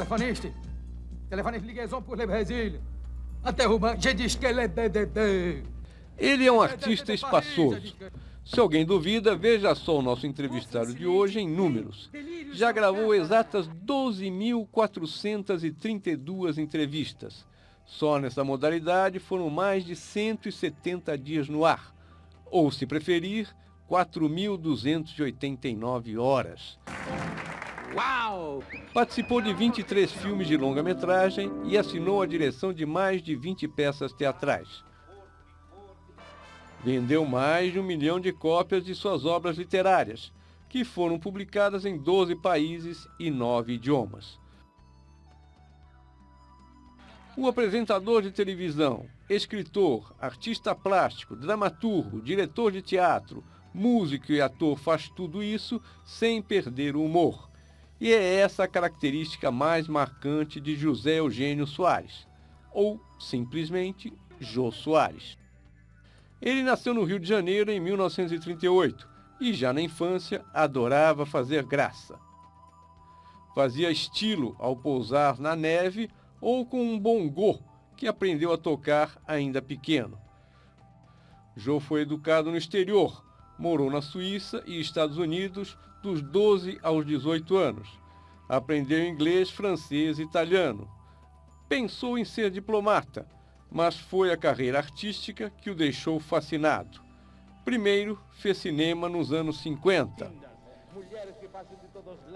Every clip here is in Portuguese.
Téléphoniste. Téléphoniste liaison pour le Brésil. Interrompa, j'ai dit que le DDD. Ele é um artista espaçoso. Se alguém duvida, veja só o nosso entrevistado de hoje em números. Já gravou exatas 12.432 entrevistas. Só nessa modalidade foram mais de 170 dias no ar. Ou, se preferir, 4.289 horas. Uau! Participou de 23 filmes de longa-metragem e assinou a direção de mais de 20 peças teatrais. Vendeu mais de 1 milhão de cópias de suas obras literárias, que foram publicadas em 12 países e 9 idiomas. O apresentador de televisão, escritor, artista plástico, dramaturgo, diretor de teatro, músico e ator faz tudo isso sem perder o humor. E é essa a característica mais marcante de José Eugênio Soares, ou simplesmente Jô Soares. Ele nasceu no Rio de Janeiro em 1938 e já na infância adorava fazer graça. Fazia estilo ao pousar na neve ou com um bongô que aprendeu a tocar ainda pequeno. Jô foi educado no exterior, morou na Suíça e Estados Unidos dos 12 aos 18 anos. Aprendeu inglês, francês e italiano. Pensou em ser diplomata, mas foi a carreira artística que o deixou fascinado. Primeiro, fez cinema nos anos 50.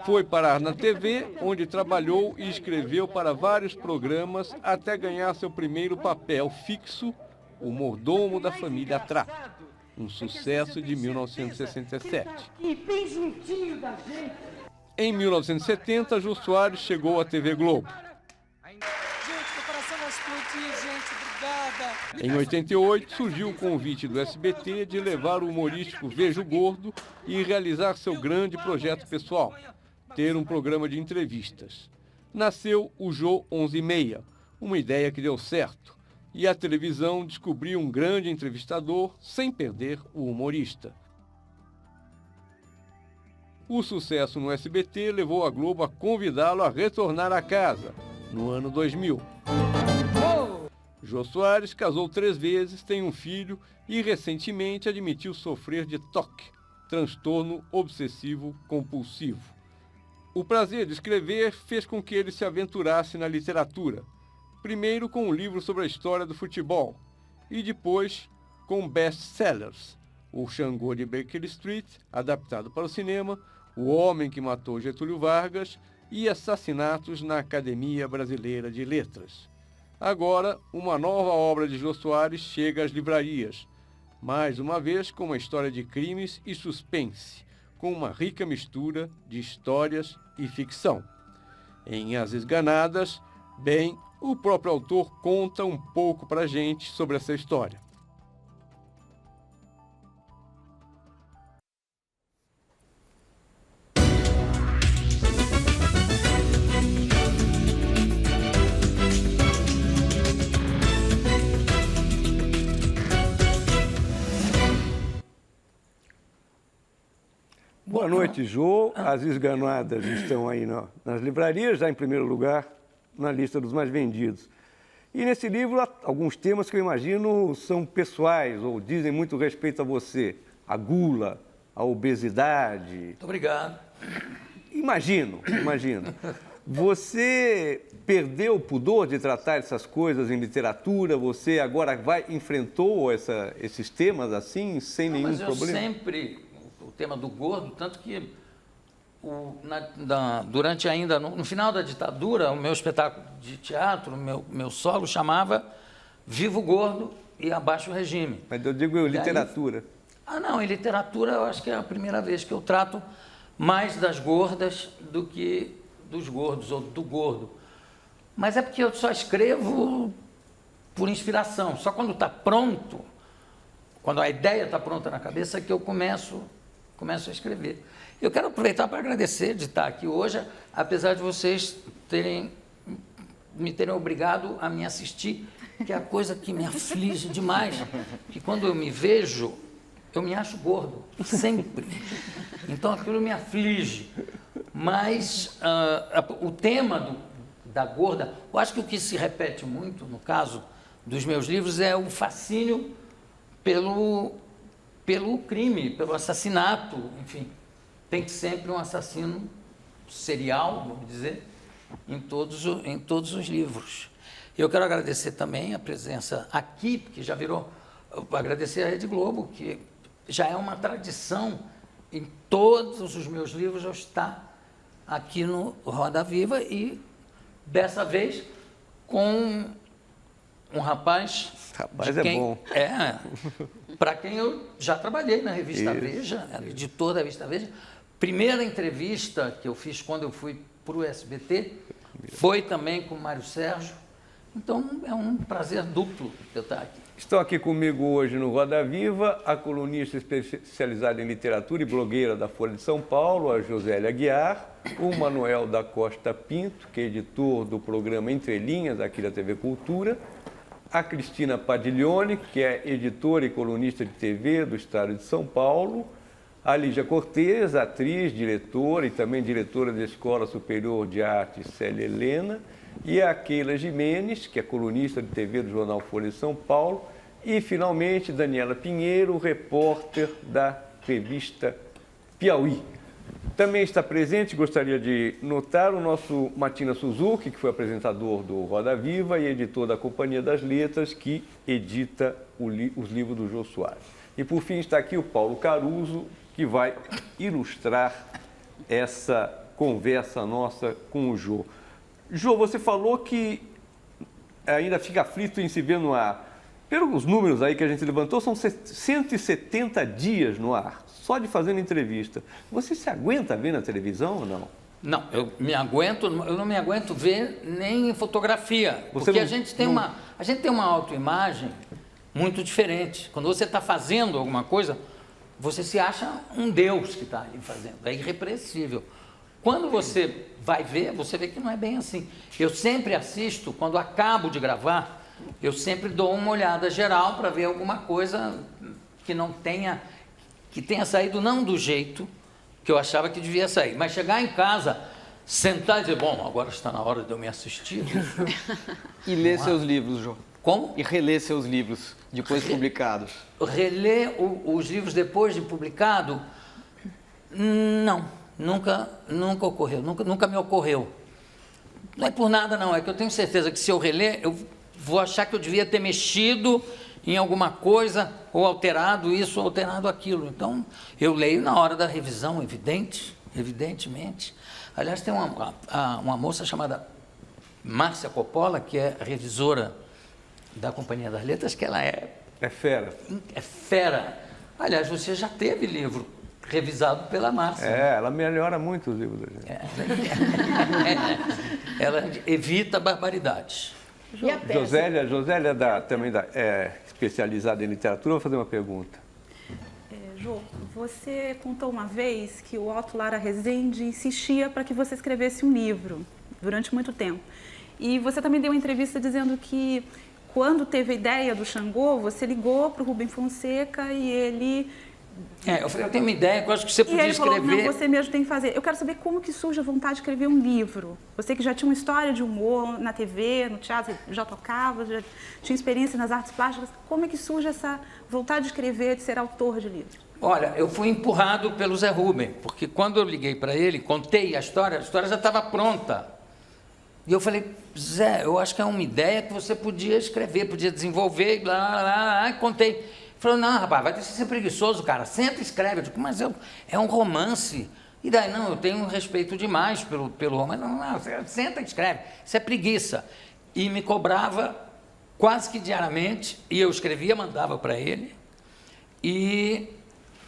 Foi parar na TV, onde trabalhou e escreveu para vários programas até ganhar seu primeiro papel fixo, O Mordomo da Família Trapo, um sucesso de 1967. Em 1970, Jô Soares chegou à TV Globo. Em 88, surgiu o convite do SBT de levar o humorístico Vejo Gordo e realizar seu grande projeto pessoal, ter um programa de entrevistas. Nasceu o Jô 11:30, uma ideia que deu certo, e a televisão descobriu um grande entrevistador sem perder o humorista. O sucesso no SBT levou a Globo a convidá-lo a retornar à casa, no ano 2000. Jô Soares casou 3 vezes, tem um filho e recentemente admitiu sofrer de TOC, transtorno obsessivo compulsivo. O prazer de escrever fez com que ele se aventurasse na literatura, primeiro com um livro sobre a história do futebol e depois com best-sellers, O Xangô de Baker Street, adaptado para o cinema, O Homem que Matou Getúlio Vargas e Assassinatos na Academia Brasileira de Letras. Agora, uma nova obra de Jô Soares chega às livrarias, mais uma vez com uma história de crimes e suspense, com uma rica mistura de histórias e ficção. Em As Esganadas, bem, o próprio autor conta um pouco pra gente sobre essa história. Boa noite, Jô. As Esganadas estão aí nas livrarias, já em primeiro lugar na lista dos mais vendidos. E nesse livro há alguns temas que eu imagino são pessoais ou dizem muito respeito a você. A gula, a obesidade. Muito obrigado. Imagino. Você perdeu o pudor de tratar essas coisas em literatura? Você agora enfrentou esses temas assim, sem nenhum problema? Mas eu sempre... O tema do gordo, tanto que durante ainda, no final da ditadura, o meu espetáculo de teatro, meu solo chamava Vivo Gordo e Abaixo o Regime. Mas eu digo literatura. Não, em literatura eu acho que é a primeira vez que eu trato mais das gordas do que dos gordos ou do gordo. Mas é porque eu só escrevo por inspiração, só quando está pronto, quando a ideia está pronta na cabeça, que eu começo a escrever. Eu quero aproveitar para agradecer de estar aqui hoje, apesar de vocês me terem obrigado a me assistir, que é a coisa que me aflige demais, que quando eu me vejo, eu me acho gordo, sempre. Então aquilo me aflige. Mas o tema da gorda, eu acho que o que se repete muito, no caso dos meus livros, é o fascínio pelo crime, pelo assassinato, enfim. Tem sempre um assassino serial, vamos dizer, em todos os livros. Eu quero agradecer também a presença aqui, porque já virou... Agradecer à Rede Globo, que já é uma tradição em todos os meus livros eu estar aqui no Roda Viva e, dessa vez, com um rapaz... Rapaz, é bom. Para quem eu já trabalhei na revista Veja, era editor da revista Veja. Primeira entrevista que eu fiz quando eu fui para o SBT foi também com o Mário Sérgio. Então, é um prazer duplo eu estar aqui. Estão aqui comigo hoje no Roda Viva a colunista especializada em literatura e blogueira da Folha de São Paulo, a Josélia Aguiar, o Manuel da Costa Pinto, que é editor do programa Entre Linhas, aqui da TV Cultura, a Cristina Padiglione, que é editora e colunista de TV do Estado de São Paulo, a Lígia Cortez, atriz, diretora e também diretora da Escola Superior de Artes Célia Helena, e a Keila Jimenez, que é colunista de TV do jornal Folha de São Paulo, e, finalmente, Daniela Pinheiro, repórter da revista Piauí. Também está presente, gostaria de notar, o nosso Matina Suzuki, que foi apresentador do Roda Viva e editor da Companhia das Letras, que edita os livros do Jô Soares. E, por fim, está aqui o Paulo Caruso, que vai ilustrar essa conversa nossa com o Jô. Jô, você falou que ainda fica aflito em se ver no ar. Pelos números aí que a gente levantou, são 170 dias no ar, só de fazendo entrevista. Você se aguenta ver na televisão ou não? Não, eu não me aguento ver nem em fotografia, porque a gente tem uma autoimagem muito diferente. Quando você está fazendo alguma coisa, você se acha um Deus que está ali fazendo, é irrepreensível. Quando você vai ver, você vê que não é bem assim. Eu sempre assisto, quando acabo de gravar, eu sempre dou uma olhada geral para ver alguma coisa que tenha saído não do jeito que eu achava que devia sair. Mas chegar em casa, sentar e dizer, bom, agora está na hora de eu me assistir. E ler seus livros, Jô. Como? E reler seus livros, depois publicados. Reler os livros depois de publicado? Não. Nunca ocorreu, nunca me ocorreu. Não é por nada, não. É que eu tenho certeza que se eu reler, eu vou achar que eu devia ter mexido em alguma coisa, ou alterado isso, ou alterado aquilo. Então, eu leio na hora da revisão, evidentemente. Aliás, tem uma moça chamada Márcia Coppola, que é revisora da Companhia das Letras, que ela é fera. É fera. Aliás, você já teve livro revisado pela Márcia. Ela melhora muito os livros da gente. Ela evita barbaridades. Josélia também especializada em literatura, vou fazer uma pergunta. Jô, você contou uma vez que o Otto Lara Rezende insistia para que você escrevesse um livro durante muito tempo. E você também deu uma entrevista dizendo que quando teve a ideia do Xangô, você ligou para o Rubem Fonseca e ele... eu falei, eu tenho uma ideia que eu acho que você podia escrever. Falou, não, você mesmo tem que fazer. Eu quero saber como que surge a vontade de escrever um livro. Você que já tinha uma história de humor na TV, no teatro, já tocava, já tinha experiência nas artes plásticas. Como é que surge essa vontade de escrever, de ser autor de livros? Olha, eu fui empurrado pelo Zé Rubem, porque quando eu liguei para ele, contei a história já estava pronta. E eu falei, Zé, eu acho que é uma ideia que você podia escrever, podia desenvolver, e contei. Ele falou, não, rapaz, vai ter que ser preguiçoso, cara, senta e escreve. Eu digo, mas é um romance. E daí, não, eu tenho um respeito demais pelo romance. Não, senta e escreve, isso é preguiça. E me cobrava quase que diariamente, e eu escrevia, mandava para ele. E,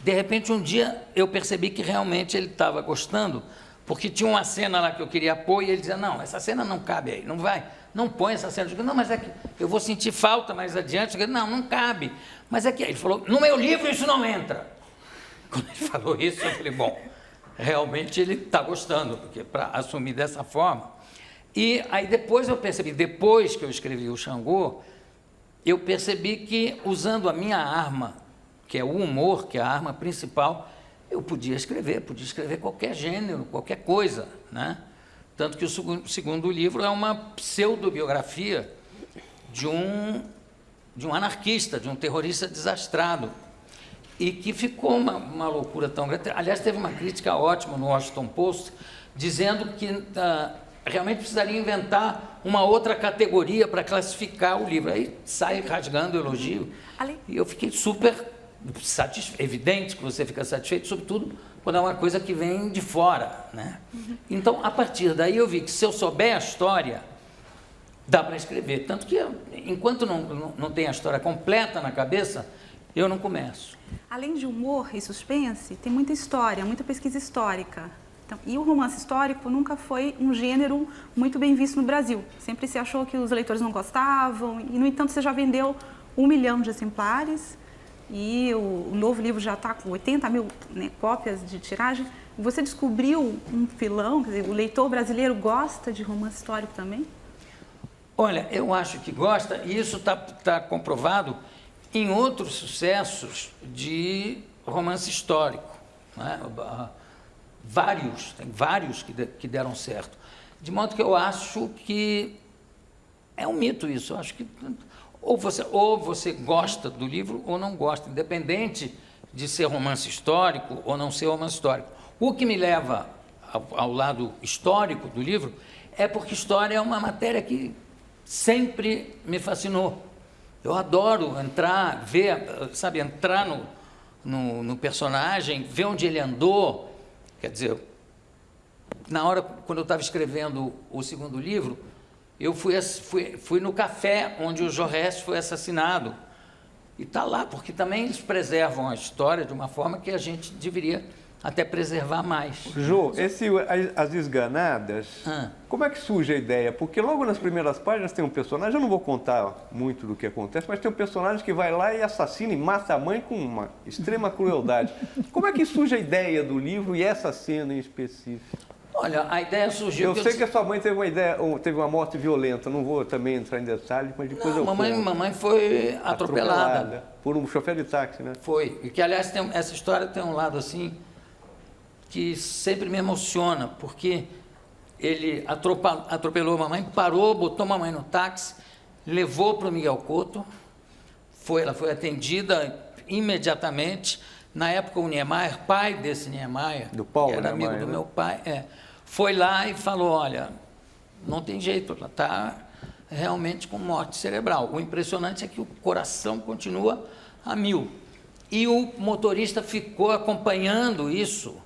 de repente, um dia, eu percebi que realmente ele estava gostando, porque tinha uma cena lá que eu queria pôr, e ele dizia, não, essa cena não cabe aí, não vai, não põe essa cena. Eu digo, não, mas é que eu vou sentir falta mais adiante. Eu digo, não cabe. Mas é que ele falou, no meu livro isso não entra. Quando ele falou isso, eu falei, bom, realmente ele está gostando, porque para assumir dessa forma. E aí depois eu percebi, depois que eu escrevi o Xangô, eu percebi que usando a minha arma, que é o humor, que é a arma principal, eu podia escrever qualquer gênero, qualquer coisa, né? Tanto que o segundo livro é uma pseudobiografia de um anarquista, de um terrorista desastrado, e que ficou uma loucura tão grande. Aliás, teve uma crítica ótima no Washington Post, dizendo que realmente precisaria inventar uma outra categoria para classificar o livro. Aí sai rasgando o elogio. E eu fiquei super satisfeito. Evidente que você fica satisfeito, sobretudo quando é uma coisa que vem de fora, né? Então, a partir daí eu vi que se eu souber a história, dá para escrever. Tanto que, enquanto não tem a história completa na cabeça, eu não começo. Além de humor e suspense, tem muita história, muita pesquisa histórica. Então, e o romance histórico nunca foi um gênero muito bem visto no Brasil. Sempre se achou que os leitores não gostavam, e, no entanto, você já vendeu 1 milhão de exemplares, e o novo livro já está com 80 mil, né, cópias de tiragem. Você descobriu um filão, quer dizer, o leitor brasileiro gosta de romance histórico também? Olha, eu acho que gosta, e isso está comprovado em outros sucessos de romance histórico, né? Tem vários que deram certo. De modo que eu acho que é um mito isso. Eu acho que ou você gosta do livro ou não gosta, independente de ser romance histórico ou não ser romance histórico. O que me leva ao lado histórico do livro é porque história é uma matéria que sempre me fascinou. Eu adoro entrar, entrar no personagem, ver onde ele andou. Quer dizer, na hora, quando eu estava escrevendo o segundo livro, eu fui no café onde o Jaurès foi assassinado. E está lá, porque também eles preservam a história de uma forma que a gente deveria até preservar mais. Jô, As Esganadas, como é que surge a ideia? Porque logo nas primeiras páginas tem um personagem, eu não vou contar muito do que acontece, mas tem um personagem que vai lá e assassina e mata a mãe com uma extrema crueldade. Como é que surge a ideia do livro e essa cena em específico? Olha, a ideia surgiu... Eu sei que a sua mãe teve uma morte violenta, não vou também entrar em detalhes, mas depois eu conto. Mamãe foi atropelada. Por um chofer de táxi, né? Foi. E que, aliás, essa história tem um lado assim que sempre me emociona, porque ele atropelou a mamãe, parou, botou a mamãe no táxi, levou para o Miguel Couto, ela foi atendida imediatamente. Na época, o Niemeyer, pai desse Niemeyer, do Paulo, que era amigo do meu pai, foi lá e falou, olha, não tem jeito, ela está realmente com morte cerebral. O impressionante é que o coração continua a 1000. E o motorista ficou acompanhando isso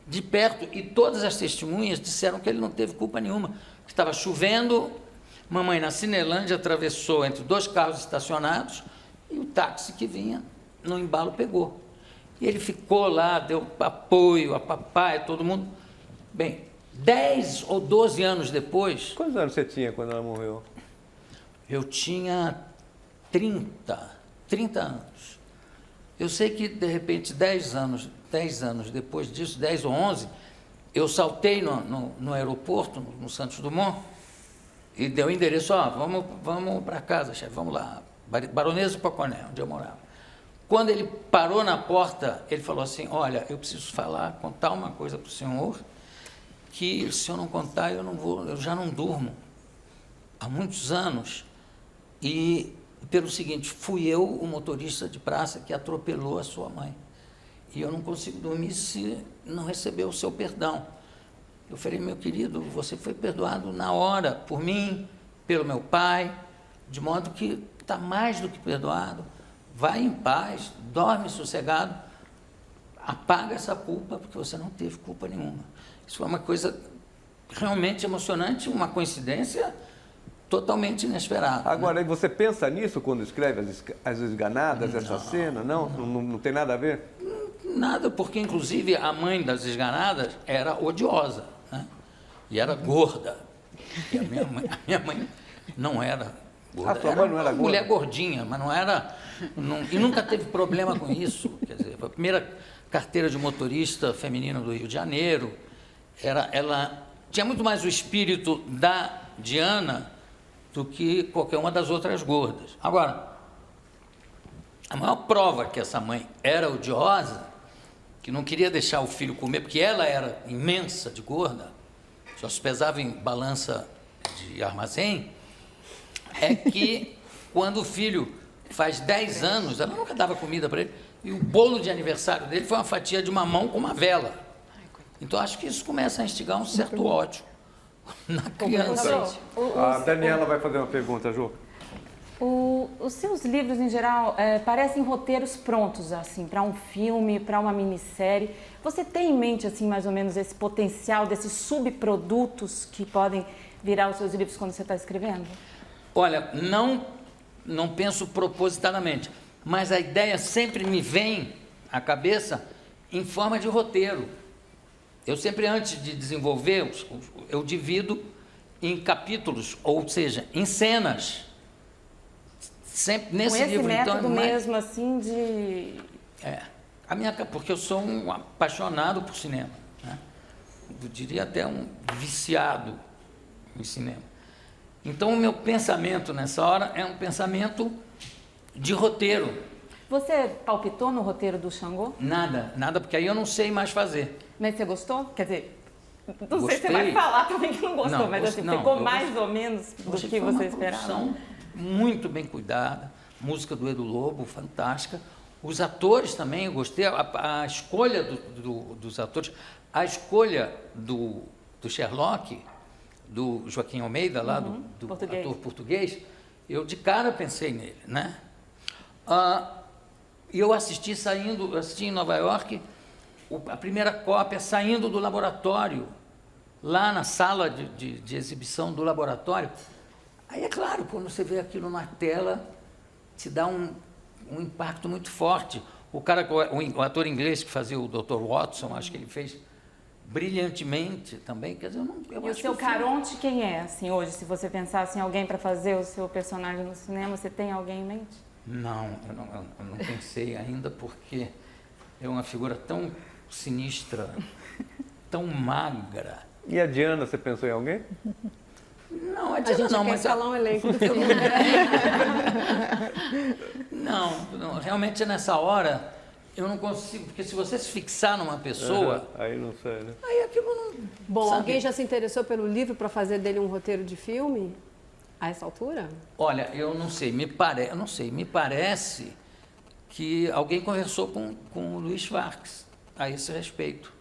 de perto, e todas as testemunhas disseram que ele não teve culpa nenhuma, que estava chovendo, mamãe na Cinelândia atravessou entre 2 carros estacionados, e o táxi que vinha no embalo pegou. E ele ficou lá, deu apoio a papai, a todo mundo. Bem, 10 ou 12 anos depois... Quantos anos você tinha quando ela morreu? Eu tinha 30 anos. Eu sei que, de repente, 10 anos depois disso, 10 ou 11, eu saltei no aeroporto, no Santos Dumont, e dei o endereço, vamos para casa, chefe, vamos lá, Baronesa do Poconé, onde eu morava. Quando ele parou na porta, ele falou assim, olha, eu preciso contar uma coisa para o senhor, que se eu não contar, eu já não durmo há muitos anos. E pelo seguinte, fui eu o motorista de praça que atropelou a sua mãe. E eu não consigo dormir se não receber o seu perdão. Eu falei, meu querido, você foi perdoado na hora, por mim, pelo meu pai, de modo que está mais do que perdoado. Vai em paz, dorme sossegado, apaga essa culpa, porque você não teve culpa nenhuma. Isso foi uma coisa realmente emocionante, uma coincidência totalmente inesperada. Agora, você pensa nisso quando escreve As Esganadas, essa cena? Não tem nada a ver? Nada, porque inclusive a mãe das Esganadas era odiosa, né? E era gorda. E a minha mãe não era gorda. A sua mãe não era gorda? Mulher gordinha, mas não era... e nunca teve problema com isso. Quer dizer, foi a primeira carteira de motorista feminino do Rio de Janeiro. Ela tinha muito mais o espírito da Diana do que qualquer uma das outras gordas. Agora, a maior prova que essa mãe era odiosa, que não queria deixar o filho comer, porque ela era imensa de gorda, só se pesava em balança de armazém, é que quando o filho faz 10 anos, ela nunca dava comida para ele, e o bolo de aniversário dele foi uma fatia de mamão com uma vela. Então, acho que isso começa a instigar um certo ódio na criança. A Daniela vai fazer uma pergunta, Jô. Os seus livros, em geral, parecem roteiros prontos, assim, para um filme, para uma minissérie. Você tem em mente, assim, mais ou menos, esse potencial desses subprodutos que podem virar os seus livros quando você está escrevendo? Olha, não penso propositadamente, mas a ideia sempre me vem à cabeça em forma de roteiro. Eu sempre, antes de desenvolver, eu divido em capítulos, ou seja, em cenas. Sempre nesse com esse livro, método então, mesmo, assim, de... porque eu sou um apaixonado por cinema, né? Eu diria até um viciado em cinema. Então, o meu pensamento nessa hora é um pensamento de roteiro. Você palpitou no roteiro do Xangô? Nada, porque aí eu não sei mais fazer. Mas você gostou? Quer dizer, não Gostei. sei se você vai falar também que não gostou, Não, mas assim, não, ficou eu mais ou menos do Achei que foi você uma esperava? produção muito bem cuidada, música do Edu Lobo, fantástica. Os atores também, eu gostei, a escolha dos atores, a escolha do Sherlock, do Joaquim Almeida, lá do português. ator português, eu de cara pensei nele, né? E eu assisti em Nova York, a primeira cópia saindo do laboratório, lá na sala de exibição do laboratório. Aí, é claro, quando você vê aquilo na tela, te dá um impacto muito forte. O ator inglês que fazia o Dr. Watson, acho que ele fez brilhantemente também. Quer dizer, eu E o acho seu que filme- Caronte quem é, assim, hoje? Se você pensasse em alguém para fazer o seu personagem no cinema, você tem alguém em mente? Não, eu não pensei ainda, porque é uma figura tão sinistra, tão magra. E a Diana, você pensou em alguém? Não, A gente não, quer mas escalar um elenco do filme. não, realmente nessa hora eu não consigo, porque se você se fixar numa pessoa, Aí não sei, né? aí aquilo não... Bom, sabe? alguém já se interessou pelo livro para fazer dele um roteiro de filme? A essa altura? Olha, eu não sei, me parece que alguém conversou com o Luiz Schwartz a esse respeito.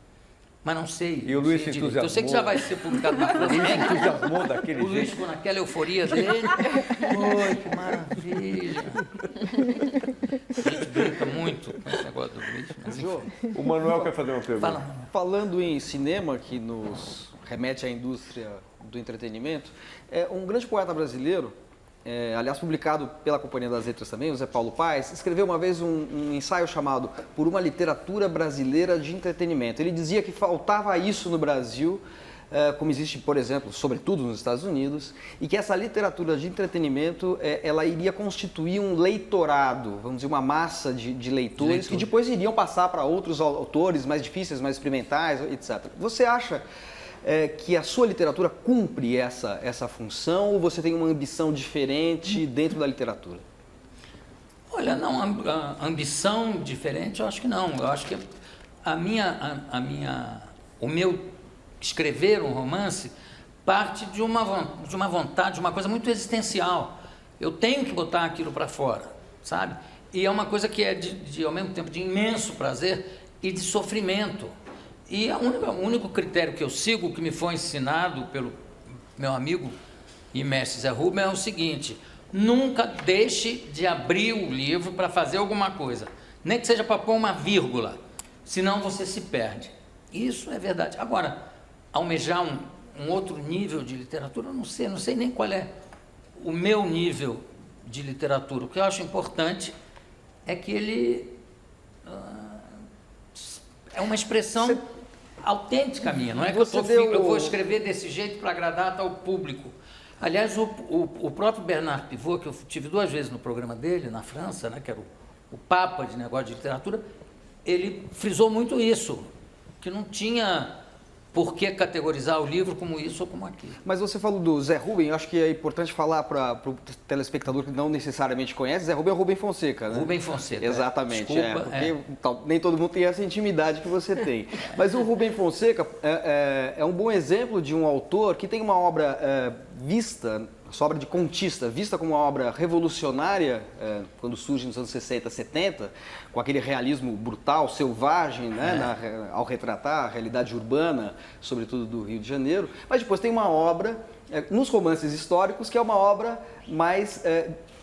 Mas não sei. E o Luiz sei se direito. Eu sei que já vai ser publicado na França. Ele entusiasmou daquele O Luiz jeito. ficou naquela euforia dele. Oi, que maravilha. A gente brinca muito com esse negócio do Luiz. Mas, Jô, O Manuel quer fazer uma pergunta. fala. falando em cinema, que nos remete à indústria do entretenimento, um grande poeta brasileiro, aliás publicado pela Companhia das Letras também, o Zé Paulo Paes, escreveu uma vez um ensaio chamado Por uma Literatura Brasileira de Entretenimento. Ele dizia que faltava isso no Brasil, como existe, por exemplo, sobretudo nos Estados Unidos, e que essa literatura de entretenimento, ela iria constituir um leitorado, vamos dizer, uma massa de leitores que depois iriam passar para outros autores mais difíceis, mais experimentais, etc. Você acha que a sua literatura cumpre essa função, ou você tem uma ambição diferente dentro da literatura? Olha, não, a ambição diferente, eu acho que não. Eu acho que o meu escrever um romance parte de uma vontade, de uma coisa muito existencial. Eu tenho que botar aquilo para fora, sabe? E é uma coisa que é ao mesmo tempo de imenso prazer e de sofrimento. E o único critério que eu sigo, que me foi ensinado pelo meu amigo e mestre Zé Rubem, é o seguinte: nunca deixe de abrir o livro para fazer alguma coisa, nem que seja para pôr uma vírgula, senão você se perde. Isso é verdade. Agora, almejar um outro nível de literatura, eu não sei nem qual é o meu nível de literatura. O que eu acho importante é que ele é uma expressão autêntica minha, não é que eu vou escrever desse jeito para agradar tal público. Aliás, o próprio Bernard Pivot, que eu tive 2 vezes no programa dele, na França, né, que era o papa de negócio de literatura, ele frisou muito isso, que não tinha por que categorizar o livro como isso ou como aquilo. Mas você falou do Zé Rubem, eu acho que é importante falar para o telespectador que não necessariamente conhece, Zé Rubem é o Rubem Fonseca, né? Rubem Fonseca. Exatamente, Desculpa, porque nem todo mundo tem essa intimidade que você tem. Mas o Rubem Fonseca é um bom exemplo de um autor que tem uma obra vista, sua obra de contista, vista como uma obra revolucionária, quando surge nos anos 60, 70, com aquele realismo brutal, selvagem, né, ao retratar a realidade urbana, sobretudo do Rio de Janeiro. Mas depois tem uma obra, nos romances históricos, que é uma obra mais...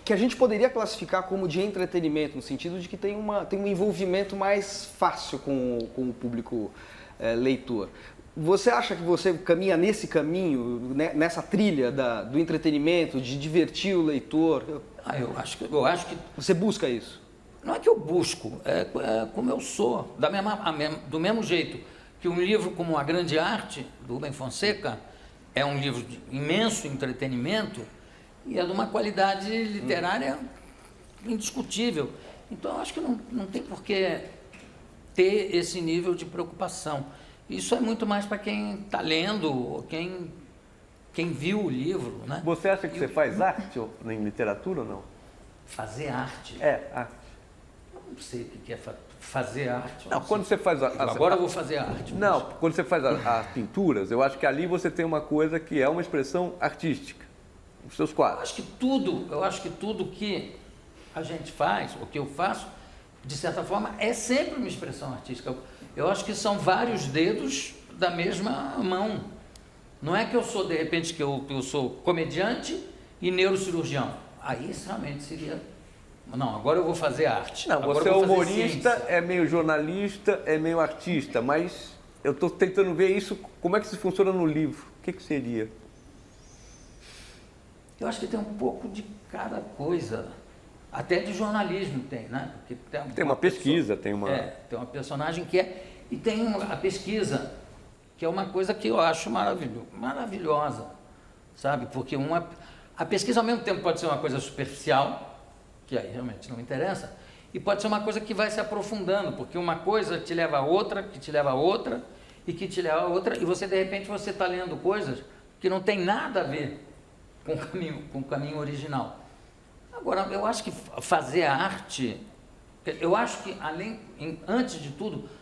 que a gente poderia classificar como de entretenimento, no sentido de que tem um envolvimento mais fácil com o público leitor. Você acha que você caminha nesse caminho, nessa trilha do entretenimento, de divertir o leitor? Eu acho que... Você busca isso? Não é que eu busco, é como eu sou. Do mesmo jeito que um livro como A Grande Arte, do Rubem Fonseca, é um livro de imenso entretenimento e é de uma qualidade literária indiscutível. Então, eu acho que não tem por que ter esse nível de preocupação. Isso é muito mais para quem está lendo, quem viu o livro, né? Você acha que você faz arte em literatura ou não? Fazer arte? Arte. Eu não sei o que é fazer arte. Não, quando você faz... Agora eu vou fazer arte. Não, quando você faz as pinturas, eu acho que ali você tem uma coisa que é uma expressão artística. Os seus quadros. Eu acho que tudo que a gente faz, o que eu faço, de certa forma, é sempre uma expressão artística. Eu acho que são vários dedos da mesma mão. Não é que eu sou, de repente, que eu sou comediante e neurocirurgião. Aí realmente seria... Não, agora eu vou fazer arte. Não, agora você é humorista, ciência. é meio jornalista, é meio artista, mas eu estou tentando ver isso, como é que isso funciona no livro. O que seria? Eu acho que tem um pouco de cada coisa. Até de jornalismo tem, né? Porque tem uma pesquisa, tem uma... tem uma personagem que é... E tem a pesquisa, que é uma coisa que eu acho maravilhosa, sabe? Porque a pesquisa, ao mesmo tempo, pode ser uma coisa superficial, que aí realmente não me interessa, e pode ser uma coisa que vai se aprofundando, porque uma coisa te leva a outra, que te leva a outra, e que te leva a outra, e você, de repente, você está lendo coisas que não tem nada a ver com o caminho original. Agora, eu acho que fazer arte, eu acho que, antes de tudo,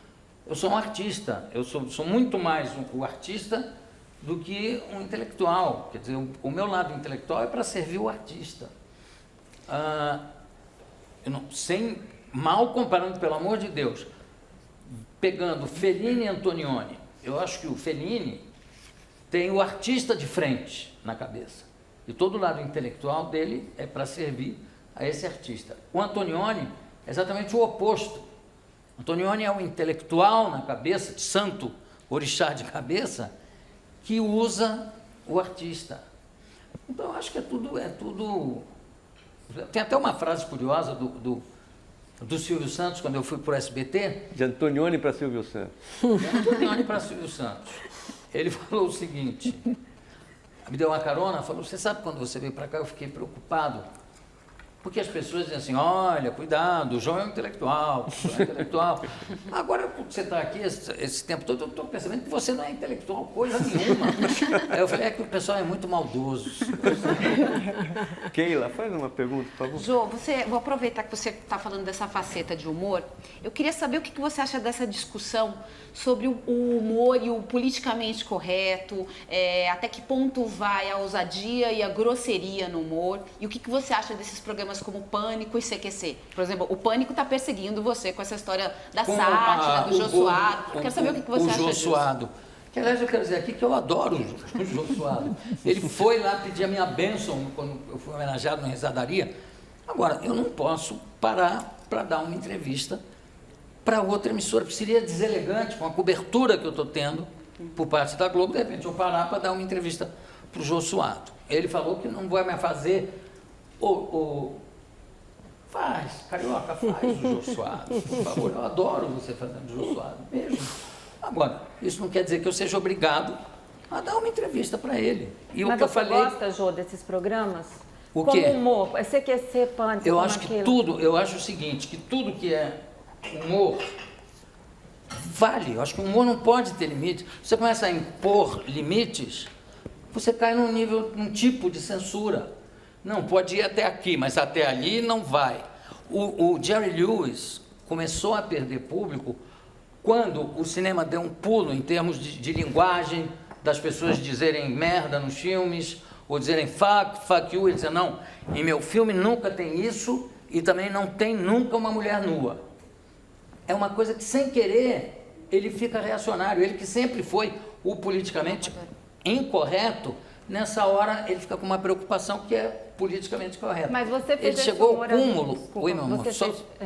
eu sou um artista, eu sou muito mais o artista do que um intelectual. Quer dizer, o meu lado intelectual é para servir o artista. Mal comparando, pelo amor de Deus, pegando Fellini e Antonioni, eu acho que o Fellini tem o artista de frente na cabeça. E todo o lado intelectual dele é para servir a esse artista. O Antonioni é exatamente o oposto. Antonioni é um intelectual na cabeça, de santo orixá de cabeça, que usa o artista. Então, eu acho que é tudo... Tem até uma frase curiosa do Silvio Santos, quando eu fui para o SBT. De Antonioni para Silvio Santos. De Antonioni para Silvio Santos. Ele falou o seguinte... Me deu uma carona, falou, você sabe quando você veio para cá eu fiquei preocupado, porque as pessoas dizem assim, olha, cuidado, o João é um intelectual, Agora, quando você está aqui esse tempo todo, eu estou percebendo que você não é intelectual coisa nenhuma. Aí eu falei, que o pessoal é muito maldoso. Keila, faz uma pergunta, por favor. Jô, vou aproveitar que você está falando dessa faceta de humor. Eu queria saber o que você acha dessa discussão sobre o humor e o politicamente correto, até que ponto vai a ousadia e a grosseria no humor, e o que você acha desses programas como Pânico e CQC? Por exemplo, o Pânico está perseguindo você com essa história da sátira, do Jô Suado. Quero saber o que você acha disso. O Jô Suado. Que, aliás, eu quero dizer aqui que eu adoro o Jô Suado. Ele foi lá pedir a minha bênção quando eu fui homenageado na Risadaria. Agora, eu não posso parar para dar uma entrevista para outra emissora, porque seria deselegante com a cobertura que eu estou tendo por parte da Globo, de repente eu parar para dar uma entrevista para o Jô Suado. Ele falou que não vai mais fazer Faz, Carioca, faz o Jô Suado, por favor, eu adoro você fazendo o Jô Suado, mesmo. Agora, isso não quer dizer que eu seja obrigado a dar uma entrevista para ele. E mas o que eu você falei... gosta, Jô, desses programas? O como quê? humor, CQC, Pânico, eu acho que tudo, eu acho o seguinte, que tudo que é humor vale. Eu acho que o humor não pode ter limites. Você começa a impor limites, você cai num tipo de censura. Não, pode ir até aqui, mas até ali não vai. O Jerry Lewis começou a perder público quando o cinema deu um pulo em termos de linguagem, das pessoas dizerem merda nos filmes, ou dizerem fuck you, e dizer, não, em meu filme nunca tem isso, e também não tem nunca uma mulher nua. É uma coisa que, sem querer, ele fica reacionário. Ele que sempre foi o politicamente incorreto, nessa hora ele fica com uma preocupação que é politicamente correta. Mas você fez ele chegou ao cúmulo. Desculpa, Oi, meu amor,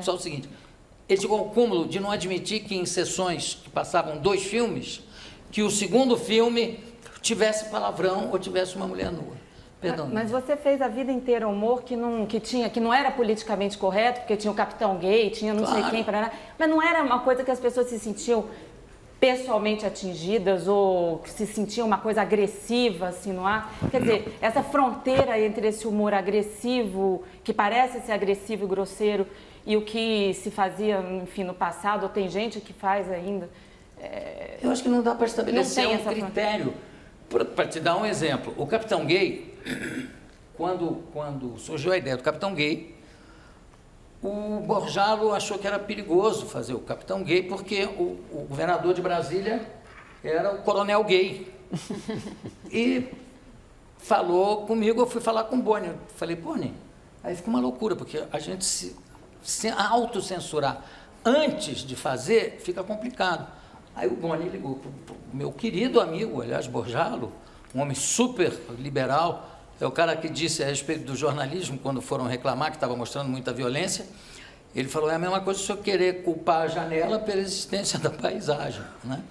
só o seguinte. Ele chegou ao cúmulo de não admitir que em sessões que passavam 2 filmes, que o segundo filme tivesse palavrão ou tivesse uma mulher nua. Perdão. Mas você fez a vida inteira humor que não era politicamente correto, porque tinha o Capitão Gay, tinha não sei quem, mas não era uma coisa que as pessoas se sentiam pessoalmente atingidas ou que se sentiam uma coisa agressiva, assim, no ar? Quer dizer, essa fronteira entre esse humor agressivo, que parece ser agressivo e grosseiro, e o que se fazia, enfim, no passado, ou tem gente que faz ainda... Eu acho que não dá para estabelecer um critério. Para te dar um exemplo, o Capitão Gay, quando surgiu a ideia do Capitão Gay, o Borjalo achou que era perigoso fazer o Capitão Gay, porque o governador de Brasília era o Coronel Gay. E falou comigo, eu fui falar com o Boni. Eu falei, Boni, aí fica uma loucura, porque a gente se autocensurar antes de fazer fica complicado. Aí o Boni ligou para o meu querido amigo, aliás, Borjalo, um homem super liberal, é o cara que disse a respeito do jornalismo, quando foram reclamar que estava mostrando muita violência, ele falou, é a mesma coisa se eu querer culpar a janela pela existência da paisagem, né?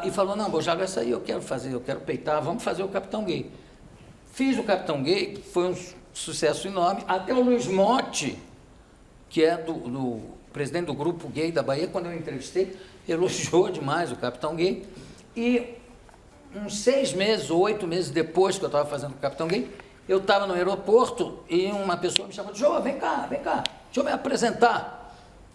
E falou, não, Borjalo, essa aí eu quero fazer, eu quero peitar, vamos fazer o Capitão Gay. Fiz o Capitão Gay, foi um sucesso enorme, até o Luiz Motti, que é do presidente do grupo gay da Bahia, quando eu entrevistei, elogiou demais o Capitão Gay, e uns 6 meses ou 8 meses depois que eu estava fazendo o Capitão Gay, eu estava no aeroporto e uma pessoa me chamou, Jô, vem cá, deixa eu me apresentar,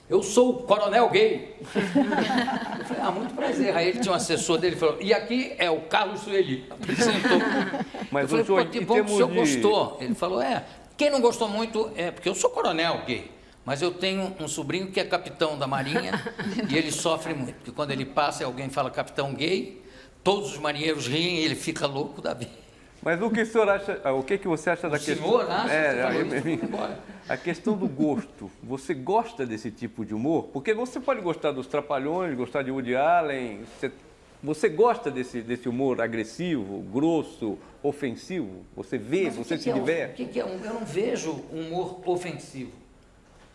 eu sou o Coronel Gay. Eu falei, muito prazer. Aí ele tinha um assessor dele, falou, e aqui é o Carlos Sueli, apresentou. Mas eu falei, que bom que o senhor gostou. Ele falou, quem não gostou muito é porque eu sou Coronel Gay. Mas eu tenho um sobrinho que é capitão da Marinha e ele sofre muito, porque quando ele passa e alguém fala Capitão Gay, todos os marinheiros riem e ele fica louco da vida. Mas o que o senhor acha, o que você acha da questão? O senhor acha? A questão do gosto. Você gosta desse tipo de humor? Porque você pode gostar dos Trapalhões, gostar de Woody Allen. Você gosta desse humor agressivo, grosso, ofensivo? Você vê, você se diverte? O que é? Eu não vejo humor ofensivo.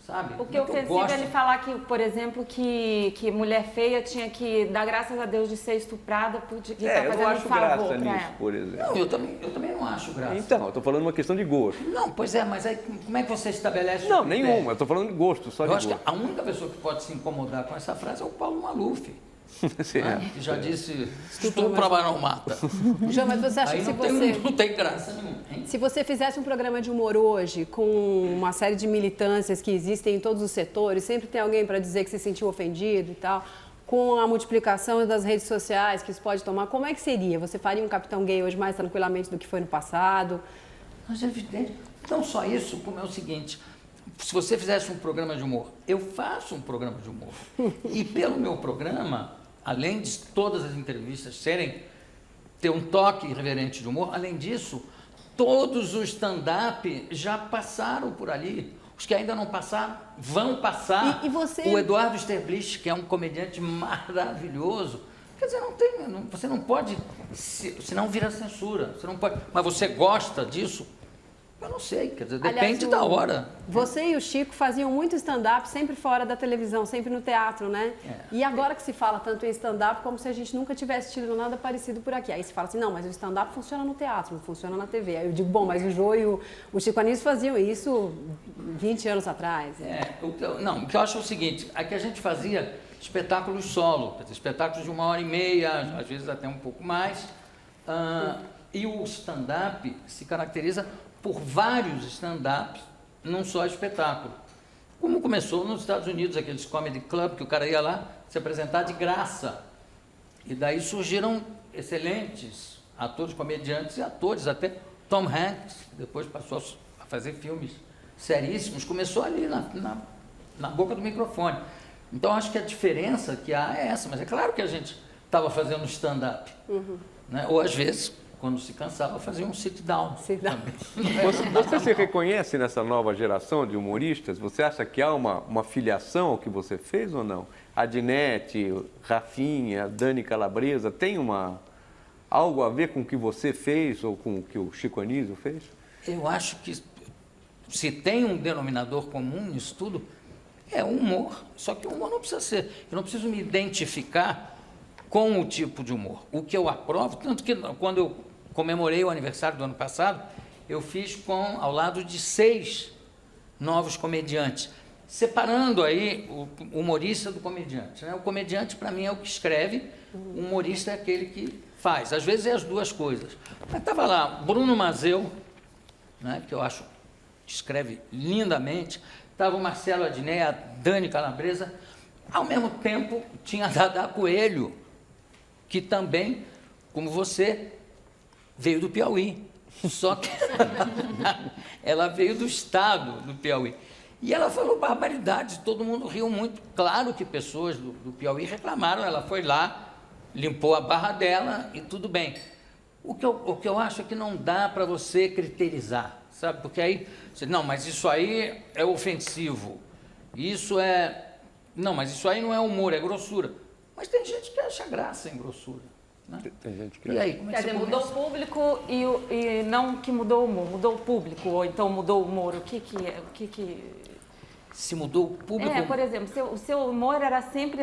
Sabe? O que é ofensivo é ele falar que, por exemplo, que mulher feia tinha que dar graças a Deus de ser estuprada porque está fazendo um favor para ela. Por exemplo. Não, eu também não acho graça. Então, eu estou falando uma questão de gosto. Não, pois é, mas aí como é que você estabelece Não, nenhuma, eu estou falando de gosto, só de gosto. Eu acho que a única pessoa que pode se incomodar com essa frase é o Paulo Maluf. Que já disse, estupro não mata. João, mas você acha aí que se não tem graça nenhuma. Hein? Se você fizesse um programa de humor hoje, com uma série de militâncias que existem em todos os setores, sempre tem alguém para dizer que se sentiu ofendido e tal, com a multiplicação das redes sociais que isso pode tomar, como é que seria? Você faria um Capitão Gay hoje mais tranquilamente do que foi no passado? Mas é evidente. Não só isso, como é o seguinte... Se você fizesse um programa de humor, eu faço um programa de humor. E pelo meu programa, além de todas as entrevistas ter um toque irreverente de humor, além disso, todos os stand-up já passaram por ali. Os que ainda não passaram, vão passar. E você... O Eduardo Sterblich, que é um comediante maravilhoso. Quer dizer, você não pode, senão vira censura. Você não pode, mas você gosta disso? Eu não sei, quer dizer, depende da hora. Você e o Chico faziam muito stand-up sempre fora da televisão, sempre no teatro, né? E agora que se fala tanto em stand-up, como se a gente nunca tivesse tido nada parecido por aqui. Aí se fala assim, não, mas o stand-up funciona no teatro, não funciona na TV. Aí eu digo, bom, mas o Jô e o Chico Anísio faziam isso 20 anos atrás. O que eu acho é o seguinte, aqui a gente fazia espetáculos solo, quer dizer, espetáculos de 1h30, às vezes até um pouco mais. E o stand-up se caracteriza por vários stand-ups num só espetáculo. Como começou nos Estados Unidos, aqueles comedy club, que o cara ia lá se apresentar de graça. E daí surgiram excelentes atores, comediantes e atores, até Tom Hanks, que depois passou a fazer filmes seríssimos, começou ali na boca do microfone. Então, acho que a diferença que há é essa, mas é claro que a gente estava fazendo stand-up, né? Ou às vezes, quando se cansava, fazia um sit-down. Você se reconhece nessa nova geração de humoristas? Você acha que há uma filiação ao que você fez ou não? A Dinete, Rafinha, Dani Calabresa, tem algo a ver com o que você fez ou com o que o Chico Anísio fez? Eu acho que se tem um denominador comum nisso tudo, é o humor. Só que o humor não precisa ser... Eu não preciso me identificar com o tipo de humor. O que eu aprovo, tanto que quando eu comemorei o aniversário do ano passado, eu fiz ao lado de 6 novos comediantes, separando aí o humorista do comediante, né? O comediante, para mim, é o que escreve, o humorista é aquele que faz. Às vezes é as duas coisas. Mas estava lá Bruno Mazeu, né, que eu acho que escreve lindamente, estava o Marcelo Adnet, a Dani Calabresa, ao mesmo tempo tinha a Dada Coelho, que também, como você, veio do Piauí, só que ela veio do estado do Piauí. E ela falou barbaridades, todo mundo riu muito. Claro que pessoas do Piauí reclamaram, ela foi lá, limpou a barra dela e tudo bem. O que eu acho é que não dá para você criterizar, sabe? Porque aí, você, não, mas isso aí é ofensivo, isso é... Não, mas isso aí não é humor, é grossura. Mas tem gente que acha graça em grossura, né? Tem gente que... E aí, como é Quer que dizer, você mudou começa? o público e não que mudou o humor, mudou o público, ou então mudou o humor. O que Se mudou o público... por exemplo, o seu humor era sempre,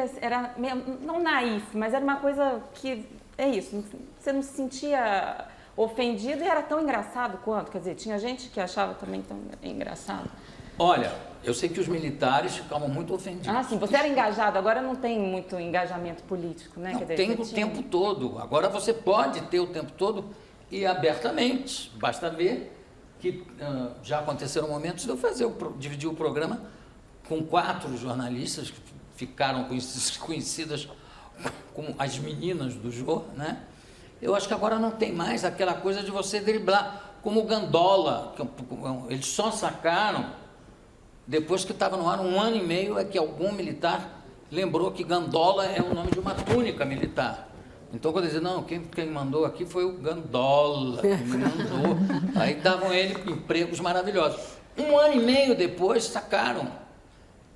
não naif, mas era uma coisa que, é isso, você não se sentia ofendido e era tão engraçado quanto, quer dizer, tinha gente que achava também tão engraçado. Olha, eu sei que os militares ficavam muito ofendidos. Ah, sim, você era engajado, agora não tem muito engajamento político, né? Não, Quer dizer, tem você o tinha- tempo todo. Agora você pode ter o tempo todo e abertamente. Basta ver que já aconteceram momentos de eu dividir o programa com 4 jornalistas que ficaram conhecidas como as meninas do Jô, né? Eu acho que agora não tem mais aquela coisa de você driblar, como o Gandola, eles só sacaram depois que estava no ar 1 ano e meio, é que algum militar lembrou que Gandola é o nome de uma túnica militar. Então, quando dizia, não, quem mandou aqui foi o Gandola, que me mandou. Aí davam ele empregos maravilhosos. 1 ano e meio depois, sacaram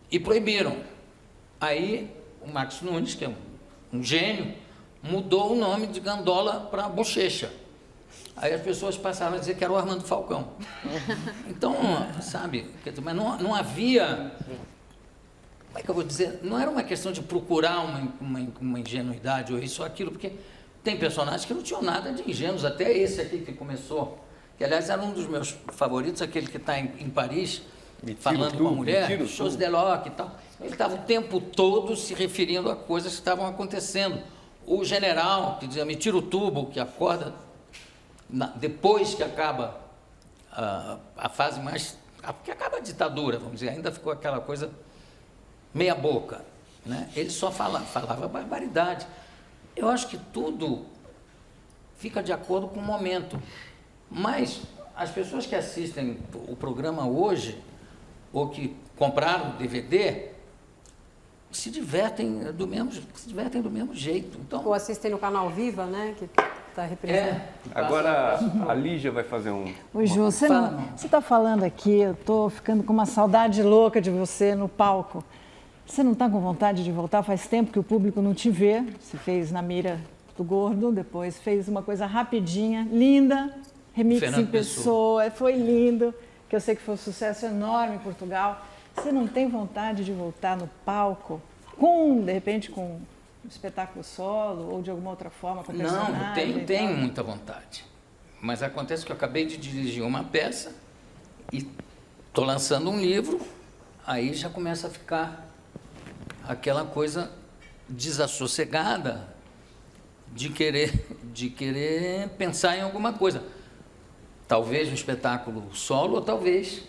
e proibiram. Aí, o Max Nunes, que é um gênio, mudou o nome de Gandola para Bochecha. Aí as pessoas passaram a dizer que era o Armando Falcão. Então, sabe, mas não havia... Como é que eu vou dizer? Não era uma questão de procurar uma ingenuidade ou isso ou aquilo, porque tem personagens que não tinham nada de ingênuos, até esse aqui que começou, que aliás era um dos meus favoritos, aquele que está em Paris, falando com a mulher, shows de Locke e tal. Ele estava o tempo todo se referindo a coisas que estavam acontecendo. O general, que dizia, me tira o tubo, que acorda depois que acaba a fase mais... que acaba a ditadura, vamos dizer, ainda ficou aquela coisa meia boca, né? Ele só falava barbaridade. Eu acho que tudo fica de acordo com o momento. Mas as pessoas que assistem o programa hoje, ou que compraram o DVD, se divertem do mesmo jeito. Então, Ou assistem no canal Viva, né? Que está representando. Agora a Lígia vai fazer Oi, Ju, você está falando aqui, eu estou ficando com uma saudade louca de você no palco. Você não está com vontade de voltar? Faz tempo que o público não te vê. Você fez Na Mira do Gordo, depois fez uma coisa rapidinha, linda, remix em pessoa, foi lindo, que eu sei que foi um sucesso enorme em Portugal. Você não tem vontade de voltar no palco, de repente, com um espetáculo solo ou de alguma outra forma, com personagem? Não, tenho muita vontade. Mas acontece que eu acabei de dirigir uma peça e estou lançando um livro, aí já começa a ficar aquela coisa desassossegada de querer pensar em alguma coisa. Talvez um espetáculo solo ou talvez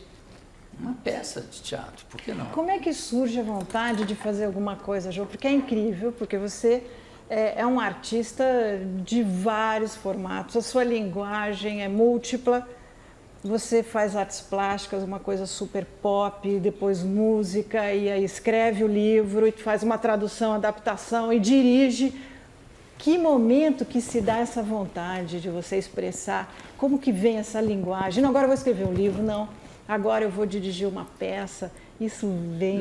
uma peça de teatro, por que não? Como é que surge a vontade de fazer alguma coisa, Jô? Porque é incrível, porque você é um artista de vários formatos, a sua linguagem é múltipla, você faz artes plásticas, uma coisa super pop, depois música, e aí escreve o livro, e faz uma tradução, adaptação e dirige. Que momento que se dá essa vontade de você expressar? Como que vem essa linguagem? Não, agora eu vou escrever um livro, não. Agora eu vou dirigir uma peça. Isso vem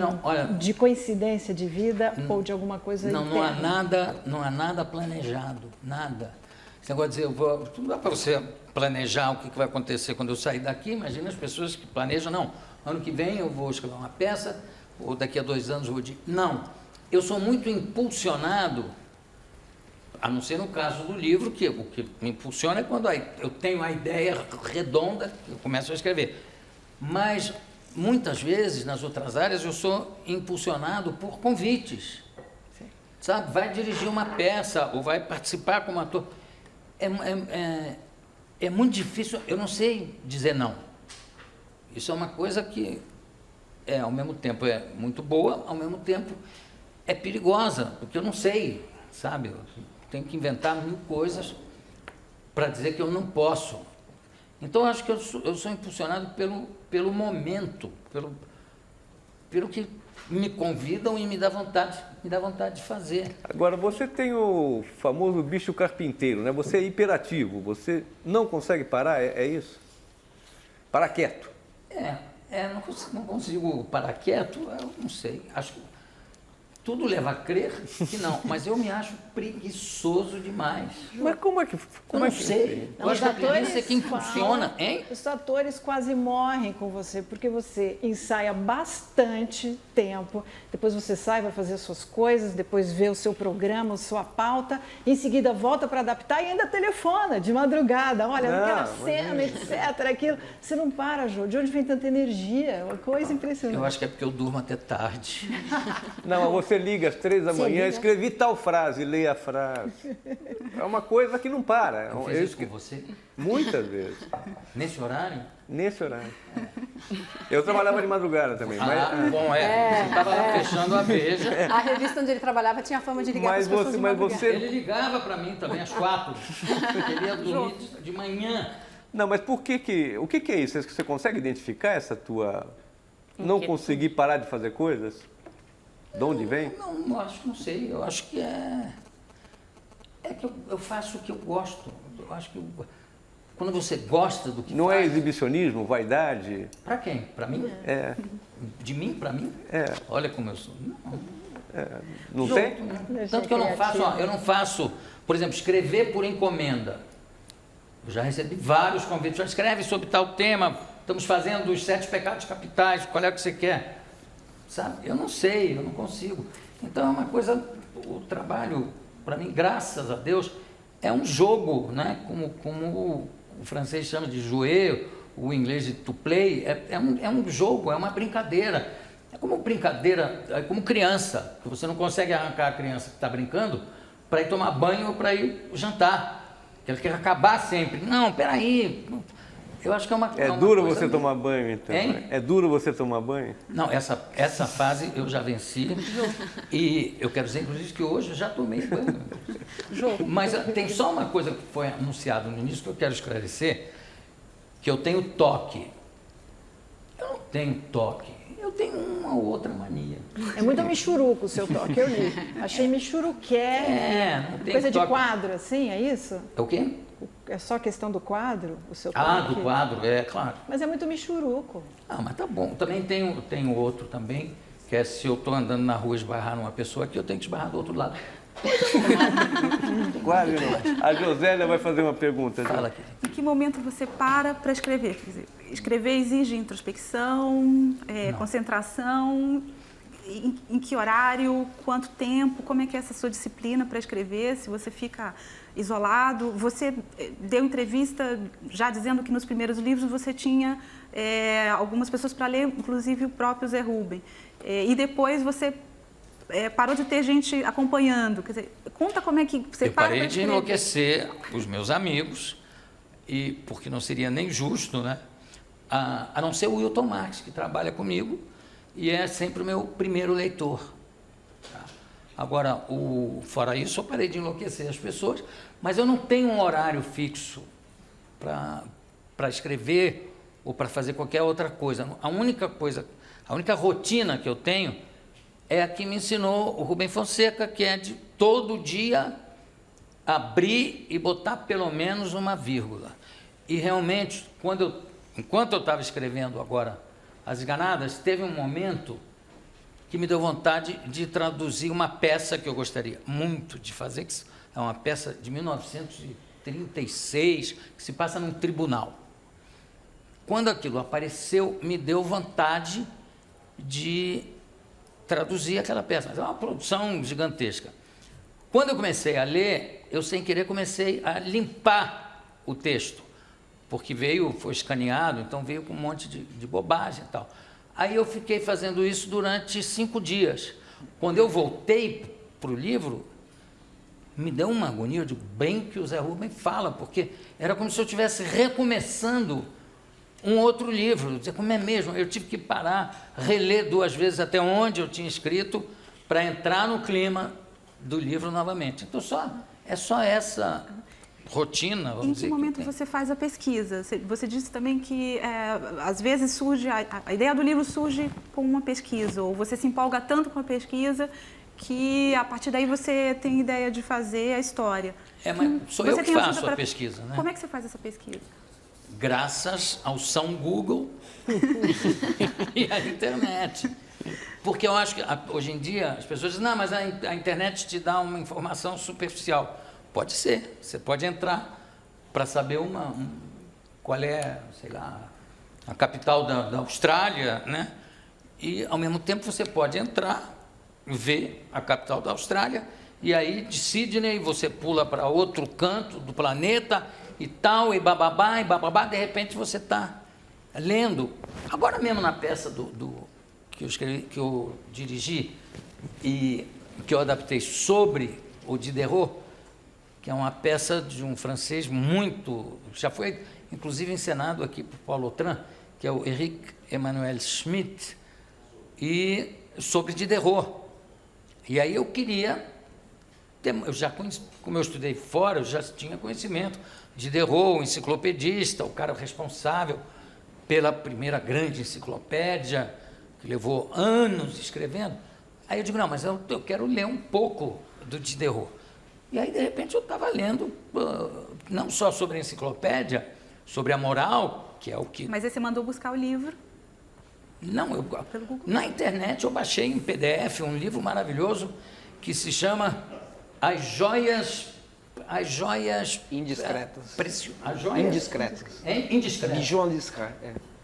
de coincidência de vida ou de alguma coisa interna? Não há nada planejado, nada. Esse negócio de dizer, não dá para você planejar o que vai acontecer quando eu sair daqui. Imagina as pessoas que planejam, não, ano que vem eu vou escrever uma peça, ou daqui a 2 anos eu vou... Não, eu sou muito impulsionado, a não ser no caso do livro, que o que me impulsiona é quando eu tenho a ideia redonda, eu começo a escrever. Mas, muitas vezes, nas outras áreas, eu sou impulsionado por convites. Sim. Sabe? Vai dirigir uma peça ou vai participar como ator. É muito difícil, eu não sei dizer não. Isso é uma coisa que, ao mesmo tempo, é muito boa, ao mesmo tempo, é perigosa, porque eu não sei, sabe? Eu tenho que inventar 1000 coisas para dizer que eu não posso. Então, eu acho que eu sou impulsionado pelo momento, pelo que me convidam e me dá vontade de fazer. Agora, você tem o famoso bicho carpinteiro, né? Você é hiperativo, você não consegue parar, é isso? Parar quieto. Não consigo parar quieto, eu não sei. Acho que tudo leva a crer que não, mas eu me acho preguiçoso demais. Mas como é que... Eu não sei. Eu acho que a preguiça é que impulsiona, hein? Os atores quase morrem com você, porque você ensaia bastante tempo, depois você sai, vai fazer as suas coisas, depois vê o seu programa, a sua pauta, em seguida volta para adaptar e ainda telefona de madrugada, olha, aquela cena, etc, aquilo. Você não para, Jô. De onde vem tanta energia? Uma coisa impressionante. Eu acho que é porque eu durmo até tarde. Não, você liga às 3 da manhã, escrevi tal frase, leia a frase. É uma coisa que não para. Eu fiz isso com você? Muitas vezes. Nesse horário? Nesse horário. Eu trabalhava de madrugada também. Bom, você estava fechando a Veja. A revista onde ele trabalhava tinha fama de ligar para as pessoas de madrugada. Ele ligava para mim também às 4. Ele ia dormir de manhã. Não, mas o que é isso? Você consegue identificar essa tua... Não conseguir parar de fazer coisas? De onde vem? Não, acho que não sei. Eu acho que é que eu faço o que eu gosto. Eu acho que quando você gosta do que não faz... Não é exibicionismo, vaidade? Para quem? Para mim? De mim para mim? Olha como eu sou. Não tem? Tanto que eu não faço, por exemplo, escrever por encomenda. Eu já recebi vários convites. Já escreve sobre tal tema. Estamos fazendo os 7 pecados capitais. Qual é o que você quer? Sabe? Eu não sei, eu não consigo. Então é uma coisa, o trabalho, para mim, graças a Deus, é um jogo, né? Como o francês chama de jouer, o inglês de to play, é um jogo, é uma brincadeira. É como brincadeira, é como criança, que você não consegue arrancar a criança que está brincando para ir tomar banho ou para ir jantar. Que ela quer acabar sempre. Não, peraí. Eu acho que é uma duro coisa você tomar banho, então. Hein? É duro você tomar banho? Não, essa fase eu já venci. E eu quero dizer, inclusive, que hoje eu já tomei banho. Mas tem só uma coisa que foi anunciada no início que eu quero esclarecer, que eu tenho toque. Eu não tenho toque. Eu tenho uma ou outra mania. É muito michuruco o seu toque, eu li. Achei michuruqué. Não tem coisa toque. De quadro, assim, é isso? É o quê? É só questão do quadro, o seu toque? Do quadro, claro. Mas é muito michuruco. Mas tá bom. Também tenho outro também, que é se eu estou andando na rua e esbarrar numa pessoa aqui, eu tenho que esbarrar do outro lado. Quase não. A Josélia vai fazer uma pergunta. Fala aqui. Em que momento você para escrever? Quer dizer, escrever exige introspecção, concentração. Em que horário, quanto tempo, como é que é essa sua disciplina para escrever, se você fica isolado. Você deu entrevista já dizendo que nos primeiros livros você tinha algumas pessoas para ler, inclusive o próprio Zé Rubem. E depois você parou de ter gente acompanhando. Quer dizer, conta como é que você para parei para de enlouquecer os meus amigos, porque não seria nem justo, né? a não ser o Wilton Marques, que trabalha comigo e é sempre o meu primeiro leitor. Tá? Agora, fora isso, eu parei de enlouquecer as pessoas, mas eu não tenho um horário fixo para escrever ou para fazer qualquer outra coisa. A única rotina que eu tenho é a que me ensinou o Rubem Fonseca, que é de todo dia abrir e botar pelo menos uma vírgula. E realmente, enquanto eu estava escrevendo agora As Esganadas, teve um momento que me deu vontade de traduzir uma peça que eu gostaria muito de fazer, que é uma peça de 1936, que se passa num tribunal. Quando aquilo apareceu, me deu vontade de traduzir aquela peça, mas é uma produção gigantesca. Quando eu comecei a ler, eu sem querer comecei a limpar o texto, porque foi escaneado, então veio com um monte de bobagem e tal. Aí eu fiquei fazendo isso durante 5 dias. Quando eu voltei para o livro, me deu uma agonia, eu digo, bem que o Zé Rubem fala, porque era como se eu estivesse recomeçando um outro livro. Como é mesmo? Eu tive que parar, reler 2 vezes até onde eu tinha escrito, para entrar no clima do livro novamente. Então, é só essa rotina, vamos dizer. Em que momento você faz a pesquisa? Você disse também que, às vezes, surge a ideia do livro surge com uma pesquisa, ou você se empolga tanto com a pesquisa que, a partir daí, você tem ideia de fazer a história. Mas sou eu que faço a pesquisa, né? Como é que você faz essa pesquisa? Graças ao São Google e à internet. Porque eu acho que hoje em dia as pessoas dizem, não, mas a internet te dá uma informação superficial. Pode ser, você pode entrar para saber qual é, sei lá, a capital da Austrália, né? E ao mesmo tempo você pode entrar, ver a capital da Austrália, e aí de Sydney você pula para outro canto do planeta e tal, e bababá, de repente você está lendo. Agora mesmo na peça que eu escrevi, que eu dirigi e que eu adaptei sobre o Diderot, que é uma peça de um francês já foi inclusive encenado aqui por Paulo Autran, que é o Eric Emmanuel Schmitt, e sobre Diderot. E aí eu queria, como eu estudei fora, eu já tinha conhecimento. Diderot, o enciclopedista, o cara responsável pela primeira grande enciclopédia, que levou anos escrevendo. Aí eu digo, não, mas eu quero ler um pouco do Diderot. E aí, de repente, eu estava lendo, não só sobre a enciclopédia, sobre a moral, que é o que... Mas aí você mandou buscar o livro? Não, na internet eu baixei em PDF um livro maravilhoso que se chama As Joias indiscretas. As joias indiscretas. Indiscretas. Bijoux discret.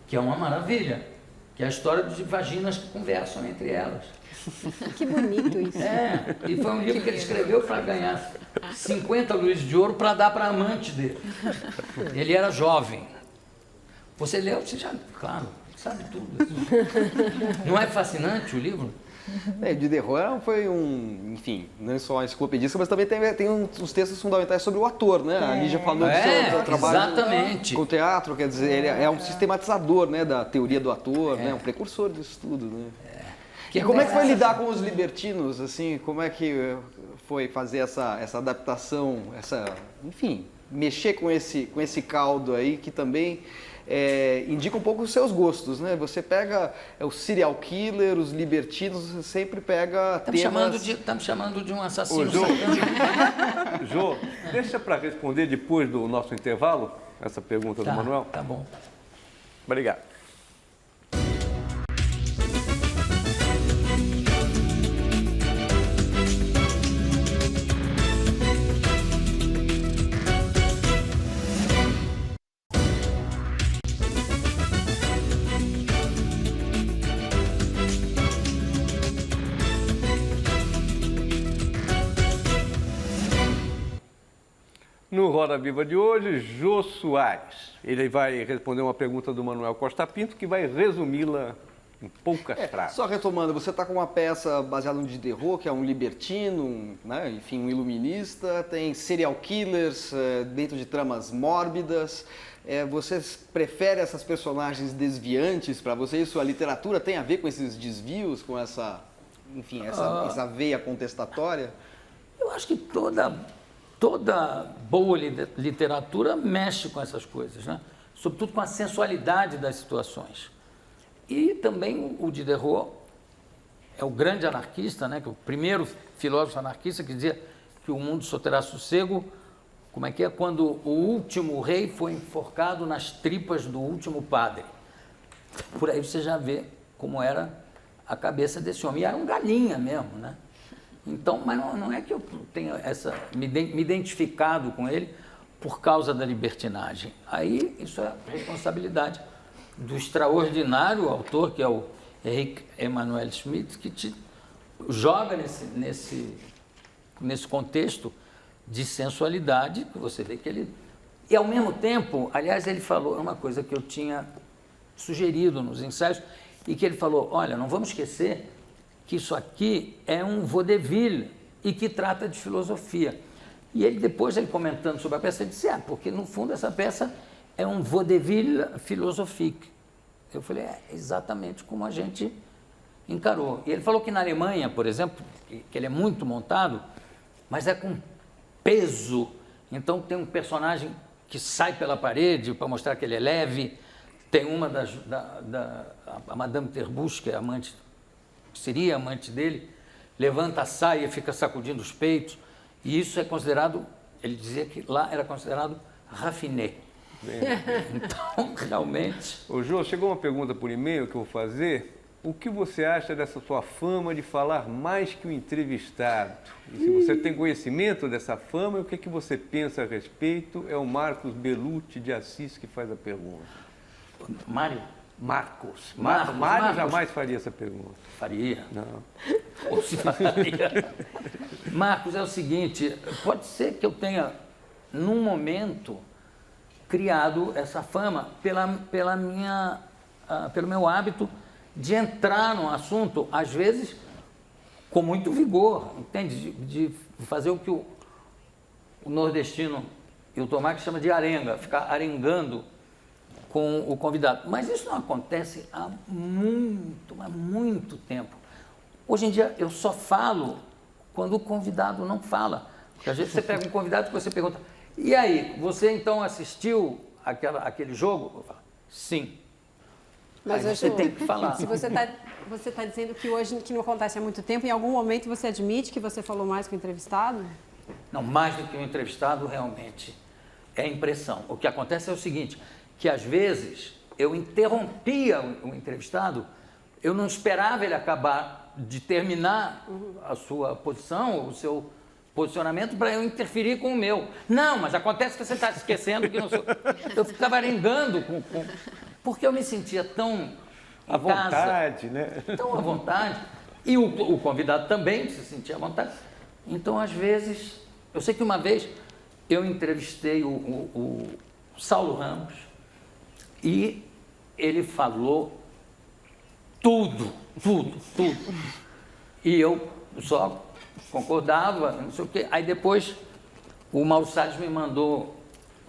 Que é uma maravilha. Que é a história de vaginas que conversam entre elas. Que bonito isso. E foi um livro que ele escreveu para ganhar 50 luíses de ouro para dar para a amante dele. Ele era jovem. Você leu, você já, claro, sabe tudo. Não é fascinante o livro? Diderot foi enfim, não só enciclopedista, mas também tem uns textos fundamentais sobre o ator, né? A Lígia falou do seu trabalho exatamente. Com o teatro, quer dizer, ele é um sistematizador, né, da teoria do ator, né? Um precursor disso tudo, né? E como é que foi lidar com os libertinos, assim, como é que foi fazer essa adaptação, enfim, mexer com esse caldo aí que também indica um pouco os seus gostos, né? Você pega o serial killer, os libertinos, você sempre pega temas... Tá me chamando de um assassino. Jô, deixa para responder depois do nosso intervalo, essa pergunta do Manuel. Tá bom. Obrigado. No Roda Viva de hoje, Jô Soares. Ele vai responder uma pergunta do Manuel Costa Pinto, que vai resumi-la em poucas frases. Só retomando, você está com uma peça baseada no Diderot, que é um libertino, né? Enfim, um iluminista, tem serial killers dentro de tramas mórbidas. Você prefere essas personagens desviantes para você? Isso, a literatura tem a ver com esses desvios, com essa, enfim, essa veia contestatória? Eu acho que toda boa literatura mexe com essas coisas, né? Sobretudo com a sensualidade das situações. E também o Diderot é o grande anarquista, né? Que é o primeiro filósofo anarquista que dizia que o mundo só terá sossego, como é que é? Quando o último rei foi enforcado nas tripas do último padre. Por aí você já vê como era a cabeça desse homem. E era um galinha mesmo, né? Então, mas não é que eu tenha me identificado com ele por causa da libertinagem. Aí isso é responsabilidade do extraordinário autor, que é o Henrique Emanuel Schmitt, que te joga nesse contexto de sensualidade, que você vê que ele... E, ao mesmo tempo, aliás, ele falou uma coisa que eu tinha sugerido nos ensaios, e que ele falou, olha, não vamos esquecer que isso aqui é um vaudeville e que trata de filosofia. E ele, depois, comentando sobre a peça, ele disse, porque, no fundo, essa peça é um vaudeville philosophique. Eu falei, exatamente como a gente encarou. E ele falou que na Alemanha, por exemplo, que ele é muito montado, mas é com peso. Então tem um personagem que sai pela parede para mostrar que ele é leve. Tem uma a Madame Terbuch, que é amante, seria amante dele, levanta a saia e fica sacudindo os peitos. E isso é considerado, ele dizia que lá era considerado raffiné. Então, realmente... Ô, Jô, chegou uma pergunta por e-mail que eu vou fazer. O que você acha dessa sua fama de falar mais que o entrevistado? E se você tem conhecimento dessa fama, o que é que você pensa a respeito? É o Marcos Belucci de Assis que faz a pergunta. Mário? Marcos. Marcos. Mário jamais faria essa pergunta. Faria. Não. Ou se faria. Marcos, é o seguinte, pode ser que eu tenha, num momento, criado essa fama pelo meu hábito de entrar num assunto, às vezes, com muito vigor, entende? De fazer o que o nordestino e o Tomás chama de arenga, ficar arengando com o convidado. Mas isso não acontece há muito tempo. Hoje em dia, eu só falo quando o convidado não fala. Porque às vezes você pega um convidado e você pergunta, e aí, você então assistiu aquele jogo? Eu falo, sim. Mas aí você tem que falar. Se você está dizendo que hoje que não acontece há muito tempo, em algum momento você admite que você falou mais que o entrevistado? Não, mais do que o entrevistado, realmente, é impressão. O que acontece é o seguinte, que às vezes eu interrompia o entrevistado, eu não esperava ele acabar de terminar a sua posição, o seu posicionamento, para eu interferir com o meu. Não, mas acontece que você está esquecendo que não sou... Eu ficava arengando porque eu me sentia tão à vontade, né? Tão à vontade. E o convidado também se sentia à vontade. Então, às vezes... Eu sei que uma vez eu entrevistei o Saulo Ramos e ele falou tudo. E eu só concordava, não sei o quê. Aí depois o Mauro Salles me mandou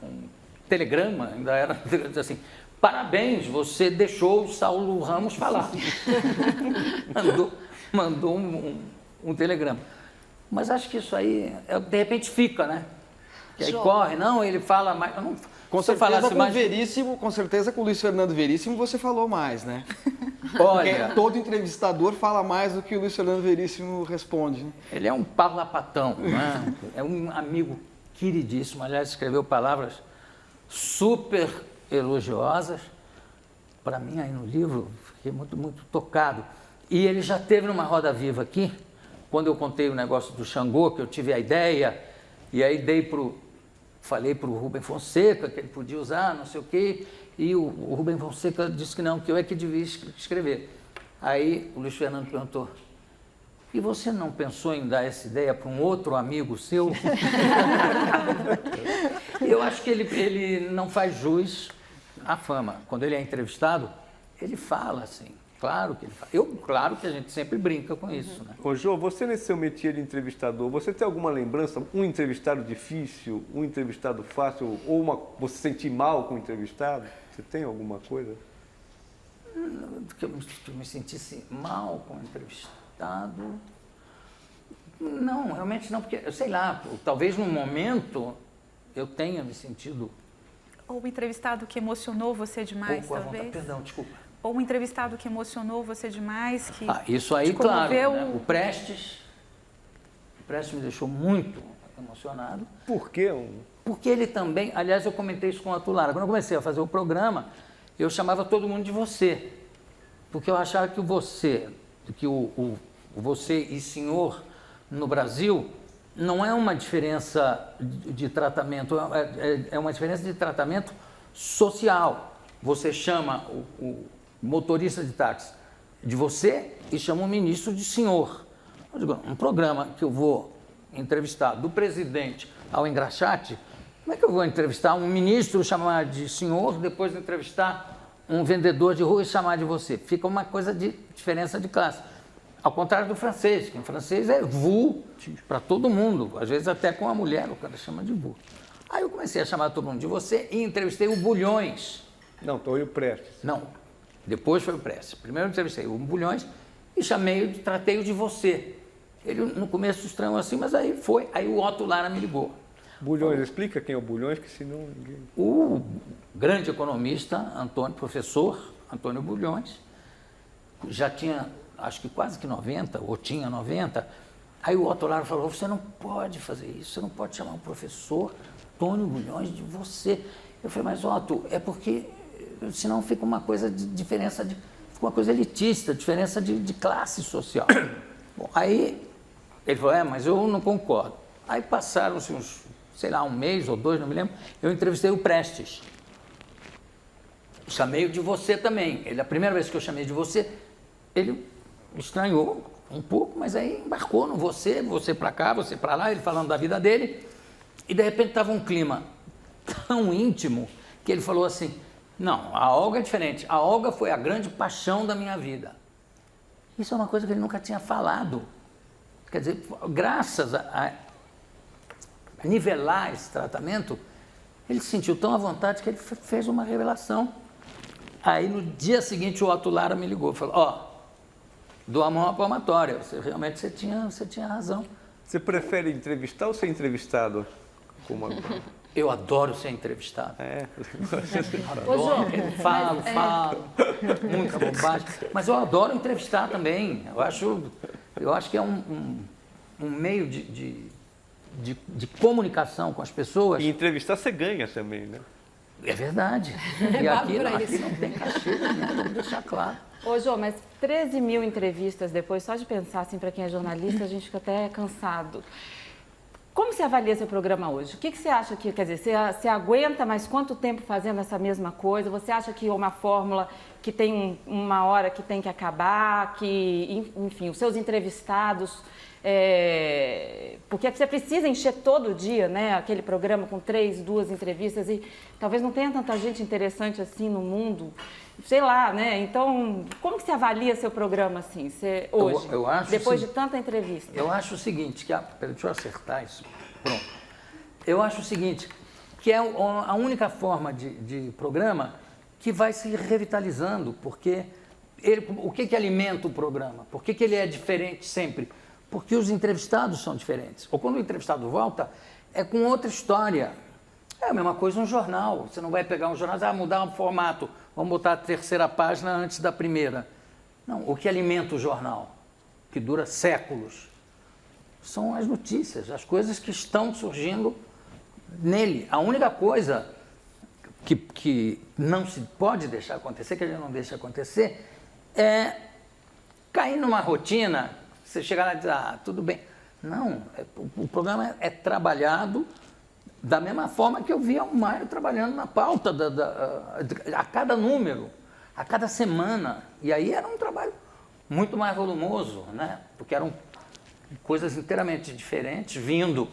um telegrama, ainda era assim, parabéns, você deixou o Saulo Ramos falar. mandou um telegrama. Mas acho que isso aí, de repente fica, né? Que aí corre, não, ele fala mais... Não, com certeza com o Luiz Fernando Veríssimo você falou mais, né? Olha, porque todo entrevistador fala mais do que o Luiz Fernando Veríssimo responde. Né? Ele é um parlapatão, né? É um amigo queridíssimo, aliás, escreveu palavras super elogiosas. Para mim, aí no livro, fiquei muito tocado. E ele já teve numa roda viva aqui, quando eu contei o negócio do Xangô, que eu tive a ideia, e aí falei para o Rubem Fonseca que ele podia usar, não sei o quê, e o Rubem Fonseca disse que não, que eu é que devia escrever. Aí o Luiz Fernando perguntou, e você não pensou em dar essa ideia para um outro amigo seu? Eu acho que ele não faz jus à fama. Quando ele é entrevistado, ele fala assim. Claro que ele faz. Claro que a gente sempre brinca com isso, né? Ô, Jô, você nesse seu métier de entrevistador, você tem alguma lembrança, um entrevistado difícil, um entrevistado fácil, ou você sentir mal com o entrevistado? Você tem alguma coisa? Que eu me sentisse mal com o entrevistado. Não, realmente não, porque, eu sei lá, talvez num momento eu tenha me sentido... Ou um entrevistado que emocionou você demais, talvez? Perdão, desculpa. Ou um entrevistado que emocionou você demais, que isso aí, te claro. comoveu? Né? O Prestes me deixou muito emocionado. Por quê? Porque ele também, aliás, eu comentei isso com o Otto Lara. Quando eu comecei a fazer o programa, eu chamava todo mundo de você. Porque eu achava que o você e senhor no Brasil não é uma diferença de tratamento, é uma diferença de tratamento social. Você chama o motorista de táxi de você e chama o ministro de senhor. Eu digo, um programa que eu vou entrevistar do presidente ao engraxate, como é que eu vou entrevistar um ministro, chamar de senhor, depois entrevistar um vendedor de rua e chamar de você? Fica uma coisa de diferença de classe. Ao contrário do francês, que em francês é vous para todo mundo, às vezes até com a mulher o cara chama de vous. Aí eu comecei a chamar todo mundo de você e entrevistei o Bulhões. Não, foi o Prestes. Não, depois foi o Prestes. Primeiro eu entrevistei o Bulhões e tratei-o de você. Ele no começo estranhou assim, mas aí foi. Aí o Otto Lara me ligou. Bulhões, explica quem é o Bulhões, que senão ninguém... O grande economista, professor Antônio Bulhões, já tinha, acho que quase que 90, ou tinha 90. Aí o Otto Lara falou, você não pode fazer isso, você não pode chamar o professor Antônio Bulhões de você. Eu falei, mas Otto, é porque senão fica uma coisa de diferença, fica uma coisa elitista, diferença de classe social. Bom, aí ele falou, mas eu não concordo. Aí passaram-se uns, sei lá, um mês ou dois, não me lembro, eu entrevistei o Prestes. Chamei-o de você também. A primeira vez que eu chamei de você, ele estranhou um pouco, mas aí embarcou no você para cá, você para lá, ele falando da vida dele, e de repente estava um clima tão íntimo que ele falou assim, não, a Olga é diferente, a Olga foi a grande paixão da minha vida. Isso é uma coisa que ele nunca tinha falado. Quer dizer, graças a nivelar esse tratamento, ele se sentiu tão à vontade que ele fez uma revelação. Aí no dia seguinte o Otto Lara me ligou e falou, dou a mão à palmatória, realmente você tinha razão. Você prefere entrevistar ou ser entrevistado? Eu adoro ser entrevistado. Adoro. Falo, muita bobagem. Mas eu adoro entrevistar também. Eu acho que é um meio de comunicação com as pessoas. E entrevistar você ganha também, né? É verdade. E aqui não tem cachê, vamos deixar claro. Ô, Jô, mas 13 mil entrevistas depois, só de pensar assim, para quem é jornalista, a gente fica até cansado. Como você avalia seu programa hoje? O que você acha que, quer dizer, você aguenta mais quanto tempo fazendo essa mesma coisa? Você acha que é uma fórmula que tem uma hora que tem que acabar, que, enfim, os seus entrevistados... porque você precisa encher todo dia, né, aquele programa com 3, 2 entrevistas e talvez não tenha tanta gente interessante assim no mundo, sei lá, né? Então, como que você avalia seu programa assim, hoje, eu acho, depois de tanta entrevista? Eu acho o seguinte, deixa eu acertar isso, pronto. Eu acho o seguinte, que é a única forma de programa que vai se revitalizando, porque o que alimenta o programa? Por que ele é diferente sempre? Porque os entrevistados são diferentes. Ou quando o entrevistado volta, é com outra história. É a mesma coisa um jornal. Você não vai pegar um jornal e mudar o formato. Vamos botar a terceira página antes da primeira. Não, o que alimenta o jornal, que dura séculos, são as notícias, as coisas que estão surgindo nele. A única coisa que não se pode deixar acontecer, que a gente não deixa acontecer, é cair numa rotina. Você chegar lá e dizer, tudo bem. Não, o programa é trabalhado da mesma forma que eu via o Mário trabalhando na pauta, a cada número, a cada semana. E aí era um trabalho muito mais volumoso, né? Porque eram coisas inteiramente diferentes, vindo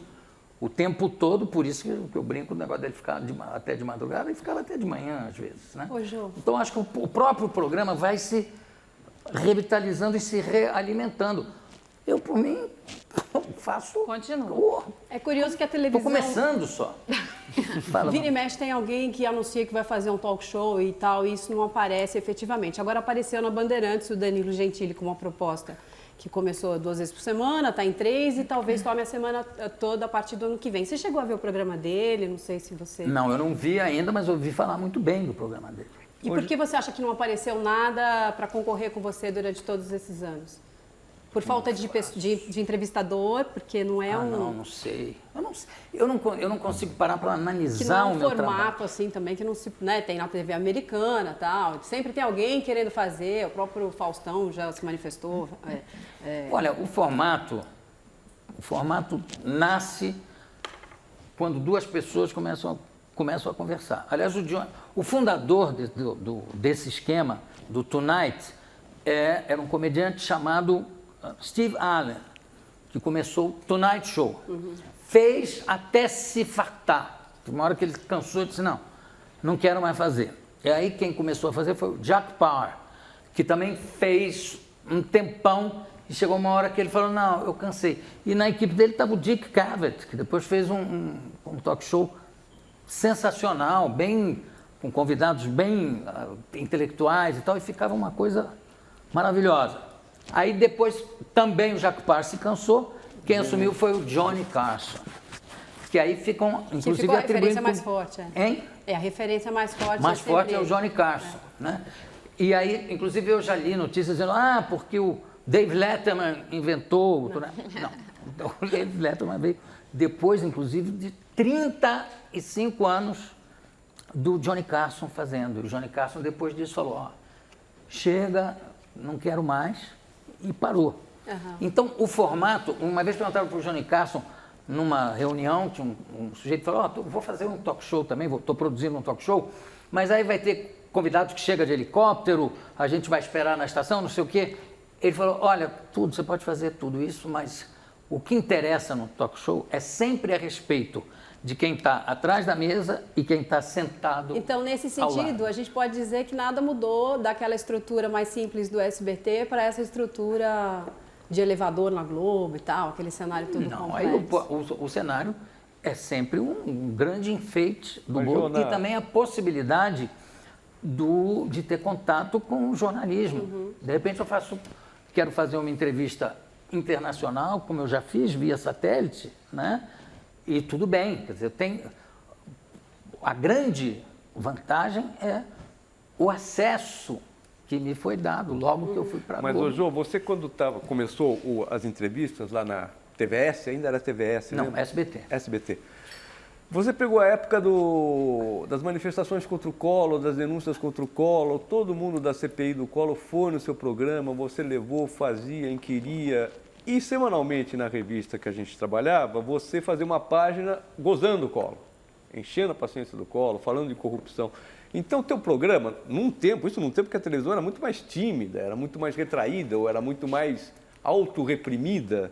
o tempo todo, por isso que eu brinco o negócio dele ficar até de madrugada e ficava até de manhã, às vezes, né? Ô, Jô. Então, acho que o próprio programa vai se revitalizando e se realimentando. Eu, por mim, faço... Continua. É curioso que a Estou televisão... começando só. Fala, Vira e mexe tem alguém que anuncia que vai fazer um talk show e tal, e isso não aparece efetivamente. Agora apareceu na Bandeirantes o Danilo Gentili com uma proposta que começou 2 vezes por semana, está em 3 e talvez tome a semana toda a partir do ano que vem. Você chegou a ver o programa dele? Não sei se você... Não, eu não vi ainda, mas eu ouvi falar muito bem do programa dele. E por que você acha que não apareceu nada para concorrer com você durante todos esses anos? Por falta de entrevistador, porque não é Não sei. Eu não consigo parar para que não analisar é o um meu formato trabalho. assim também que não se, né, tem na TV americana, tal. Sempre tem alguém querendo fazer. O próprio Faustão já se manifestou. Olha, o formato nasce quando 2 pessoas começam a conversar. Aliás, o fundador desse esquema, do Tonight, era um comediante chamado Steve Allen, que começou o Tonight Show. Fez até se fartar. Uma hora que ele cansou e disse, não quero mais fazer. E aí quem começou a fazer foi o Jack Paar, que também fez um tempão e chegou uma hora que ele falou, não, eu cansei. E na equipe dele estava o Dick Cavett, que depois fez um talk show sensacional, com convidados bem intelectuais e tal, e ficava uma coisa maravilhosa. Aí depois também o Jack Paar se cansou, quem assumiu foi o Johnny Carson, que aí ficam, inclusive, ficou a referência atribuindo... mais forte. Hein? É a referência mais forte. Mais forte é o Johnny Carson, né? E aí, inclusive, eu já li notícias dizendo, porque o Dave Letterman inventou... Não, o Dave Letterman veio depois, inclusive, de 35 anos do Johnny Carson fazendo. E o Johnny Carson, depois disso, falou, chega, não quero mais, e parou. Então, o formato, uma vez perguntaram para o Johnny Carson, numa reunião, tinha um sujeito que falou, vou fazer um talk show também, estou produzindo um talk show, mas aí vai ter convidados que chegam de helicóptero, a gente vai esperar na estação, não sei o quê. Ele falou, olha, você pode fazer tudo isso, mas o que interessa no talk show é sempre a respeito de quem está atrás da mesa e quem está sentado. Então, nesse sentido, a gente pode dizer que nada mudou daquela estrutura mais simples do SBT para essa estrutura de elevador na Globo e tal, aquele cenário todo complexo. Aí o cenário é sempre um grande enfeite do Globo e também a possibilidade de ter contato com o jornalismo. De repente quero fazer uma entrevista internacional, como eu já fiz, via satélite, né? E tudo bem, quer dizer, a grande vantagem é o acesso que me foi dado logo que eu fui para a Globo. Mas, João, você quando começou as entrevistas lá na TVS, ainda era TVS, Não, né? SBT. SBT. Você pegou a época das manifestações contra o Collor, das denúncias contra o Collor, todo mundo da CPI do Collor foi no seu programa, você levou, fazia, inquiria. E semanalmente na revista que a gente trabalhava, você fazia uma página gozando o Collor, enchendo a paciência do Collor, falando de corrupção. Então, o teu programa, num tempo que a televisão era muito mais tímida, era muito mais retraída, ou era muito mais autorreprimida,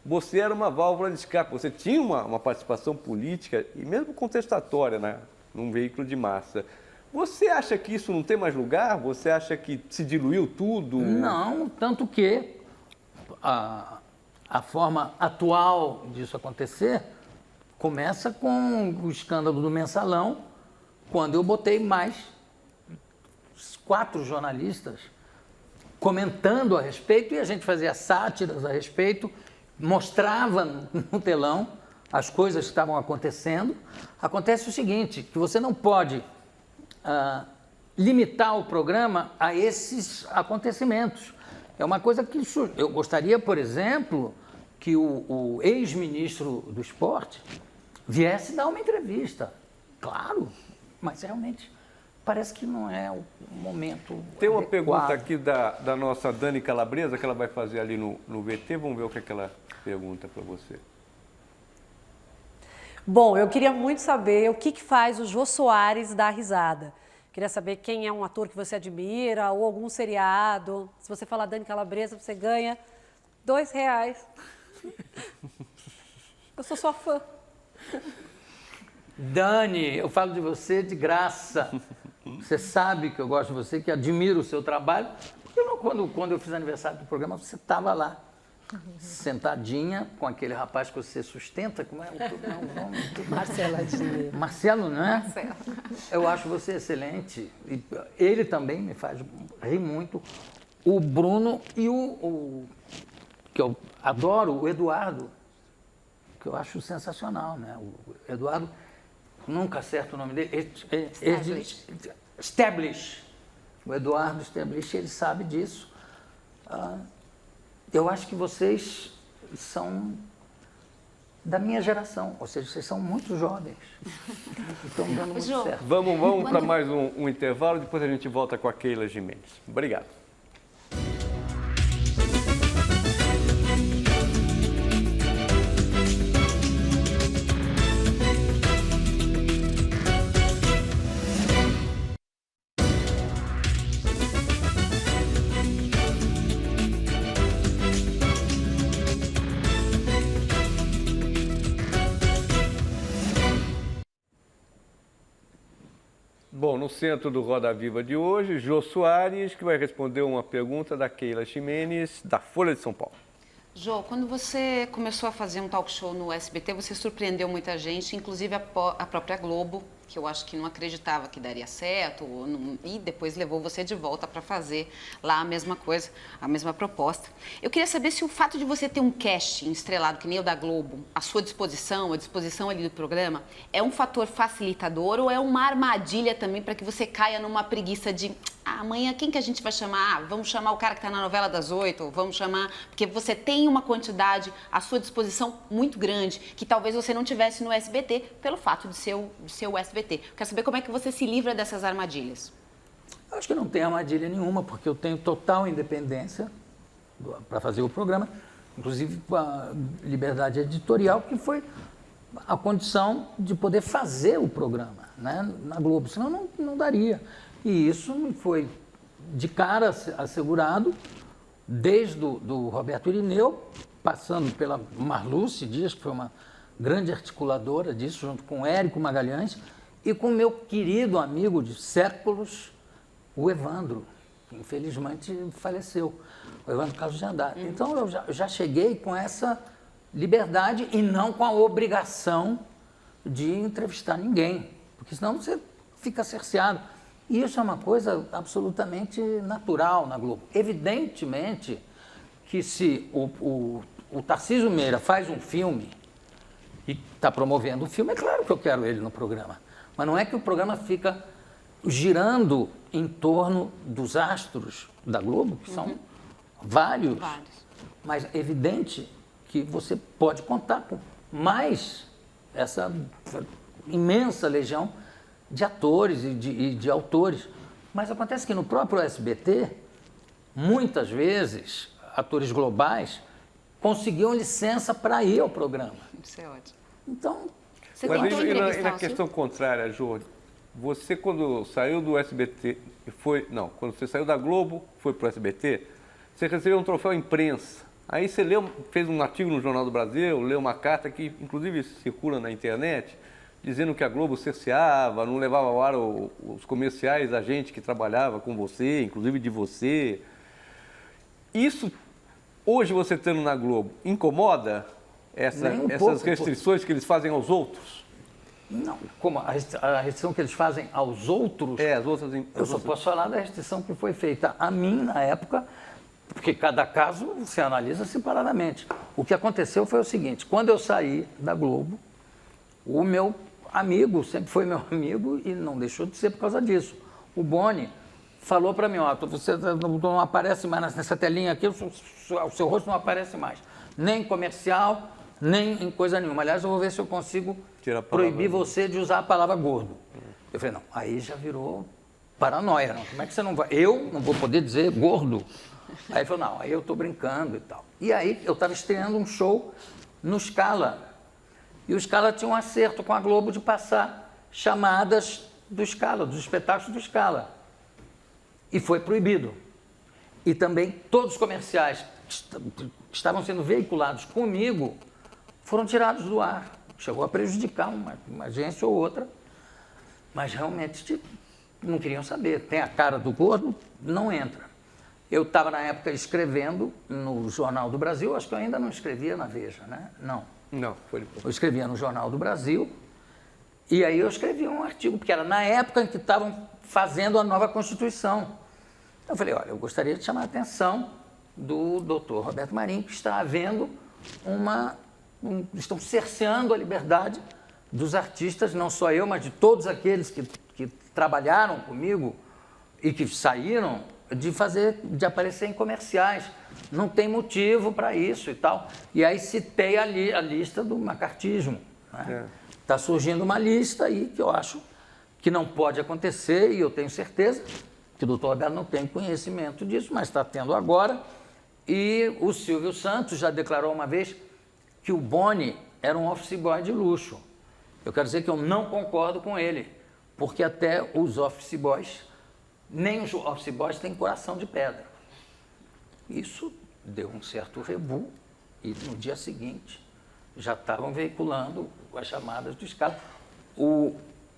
você era uma válvula de escape, você tinha uma participação política e mesmo contestatória, né, num veículo de massa. Você acha que isso não tem mais lugar? Você acha que se diluiu tudo? Não, tanto que a forma atual disso acontecer começa com o escândalo do Mensalão, quando eu botei mais 4 jornalistas comentando a respeito e a gente fazia sátiras a respeito, mostrava no telão as coisas que estavam acontecendo. Acontece o seguinte, que você não pode limitar o programa a esses acontecimentos. É uma coisa que eu gostaria, por exemplo, que o ex-ministro do Esporte viesse dar uma entrevista. Claro, mas realmente parece que não é o momento Tem uma adequado. pergunta aqui da nossa Dani Calabresa, que ela vai fazer ali no VT. Vamos ver o que ela pergunta para você. Bom, eu queria muito saber o que faz o Jô Soares dar risada. Queria saber quem é um ator que você admira ou algum seriado. Se você falar Dani Calabresa, você ganha R$2. Eu sou sua fã. Dani, eu falo de você de graça. Você sabe que eu gosto de você, que admiro o seu trabalho. Eu não quando eu fiz aniversário do programa, você estava lá, sentadinha com aquele rapaz que você sustenta, como é o nome? Marcelo, não é? Marcelo. Eu acho você excelente. E ele também me faz rir muito. O Bruno e o que eu adoro, o Eduardo, que eu acho sensacional, né? O Eduardo, nunca acerto o nome dele. Stablish. O Eduardo Stablish, ele sabe disso. Eu acho que vocês são da minha geração, ou seja, vocês são muito jovens. Estão dando muito Jô, certo. Vamos para mais um intervalo, depois a gente volta com a Keila Gimenez. Obrigado. Bom, no centro do Roda Viva de hoje, Jô Soares, que vai responder uma pergunta da Keila Gimenez, da Folha de São Paulo. Jô, quando você começou a fazer um talk show no SBT, você surpreendeu muita gente, inclusive a própria Globo, que eu acho que não acreditava que daria certo, e depois levou você de volta para fazer lá a mesma coisa, a mesma proposta. Eu queria saber se o fato de você ter um casting estrelado, que nem o da Globo, à sua disposição, à disposição ali do programa, é um fator facilitador ou é uma armadilha também para que você caia numa preguiça de amanhã quem que a gente vai chamar? Vamos chamar o cara que está na novela das 8, vamos chamar... Porque você tem uma quantidade à sua disposição muito grande, que talvez você não tivesse no SBT, pelo fato de ser o SBT. Eu quero saber como é que você se livra dessas armadilhas. Eu acho que não tem armadilha nenhuma, porque eu tenho total independência para fazer o programa, inclusive com a liberdade editorial, que foi a condição de poder fazer o programa, né, na Globo, senão não daria. E isso me foi de cara assegurado, desde do Roberto Irineu, passando pela Marluce Dias, que foi uma grande articuladora disso, junto com o Érico Magalhães, e com o meu querido amigo de séculos, o Evandro, que infelizmente faleceu, o Evandro Carlos de Andrade. Então eu já cheguei com essa liberdade e não com a obrigação de entrevistar ninguém, porque senão você fica cerceado. E isso é uma coisa absolutamente natural na Globo. Evidentemente que se o Tarcísio Meira faz um filme e está promovendo o filme, é claro que eu quero ele no programa. Mas não é que o programa fica girando em torno dos astros da Globo, que são vários. Mas é evidente que você pode contar com mais essa imensa legião de atores e de autores. Mas acontece que no próprio SBT, muitas vezes, atores globais conseguiam licença para ir ao programa. Isso é ótimo. Então... Você Mas tentou e entrevistar na o questão contrária, Jô, você quando saiu do SBT, quando você saiu da Globo, foi para o SBT, você recebeu um troféu imprensa. Aí você fez um artigo no Jornal do Brasil, leu uma carta que inclusive circula na internet, dizendo que a Globo cerceava, não levava ao ar os comerciais da gente que trabalhava com você, inclusive de você. Isso, hoje você estando na Globo, incomoda essas restrições que eles fazem aos outros? Não, como a restrição que eles fazem aos outros, as outras. Eu só posso falar da restrição que foi feita a mim na época, porque cada caso você analisa separadamente. O que aconteceu foi o seguinte: quando eu saí da Globo, o meu amigo, sempre foi meu amigo e não deixou de ser por causa disso, o Boni, falou para mim, você não aparece mais nessa telinha aqui, o seu rosto não aparece mais, nem em comercial, nem em coisa nenhuma. Aliás, eu vou ver se eu consigo proibir você de usar a palavra gordo. Eu falei, não, aí já virou paranoia, não. Como é que você não vai? Eu não vou poder dizer gordo. Aí ele falou, não, aí eu estou brincando e tal. E aí eu estava estreando um show no Scala. E o Scala tinha um acerto com a Globo de passar chamadas do Scala, dos espetáculos do Scala. E foi proibido. E também todos os comerciais que estavam sendo veiculados comigo foram tirados do ar. Chegou a prejudicar uma agência ou outra, mas realmente não queriam saber. Tem a cara do gordo, não entra. Eu estava, na época, escrevendo no Jornal do Brasil, acho que eu ainda não escrevia na Veja, né? Não, foi depois. Eu escrevia no Jornal do Brasil, e aí eu escrevi um artigo, porque era na época em que estavam fazendo a nova Constituição. Eu falei, olha, eu gostaria de chamar a atenção do doutor Roberto Marinho, que está havendo estão cerceando a liberdade dos artistas, não só eu, mas de todos aqueles que trabalharam comigo e que saíram de aparecer em comerciais. Não tem motivo para isso e tal. E aí citei ali a lista do macartismo. Está surgindo uma lista aí que eu acho que não pode acontecer, e eu tenho certeza que o doutor Roberto não tem conhecimento disso, mas está tendo agora. E o Silvio Santos já declarou uma vez que o Boni era um office boy de luxo. Eu quero dizer que eu não concordo com ele, porque até os office boys, nem os office boys têm coração de pedra. Isso deu um certo rebu, e no dia seguinte já estavam veiculando as chamadas do escândalo.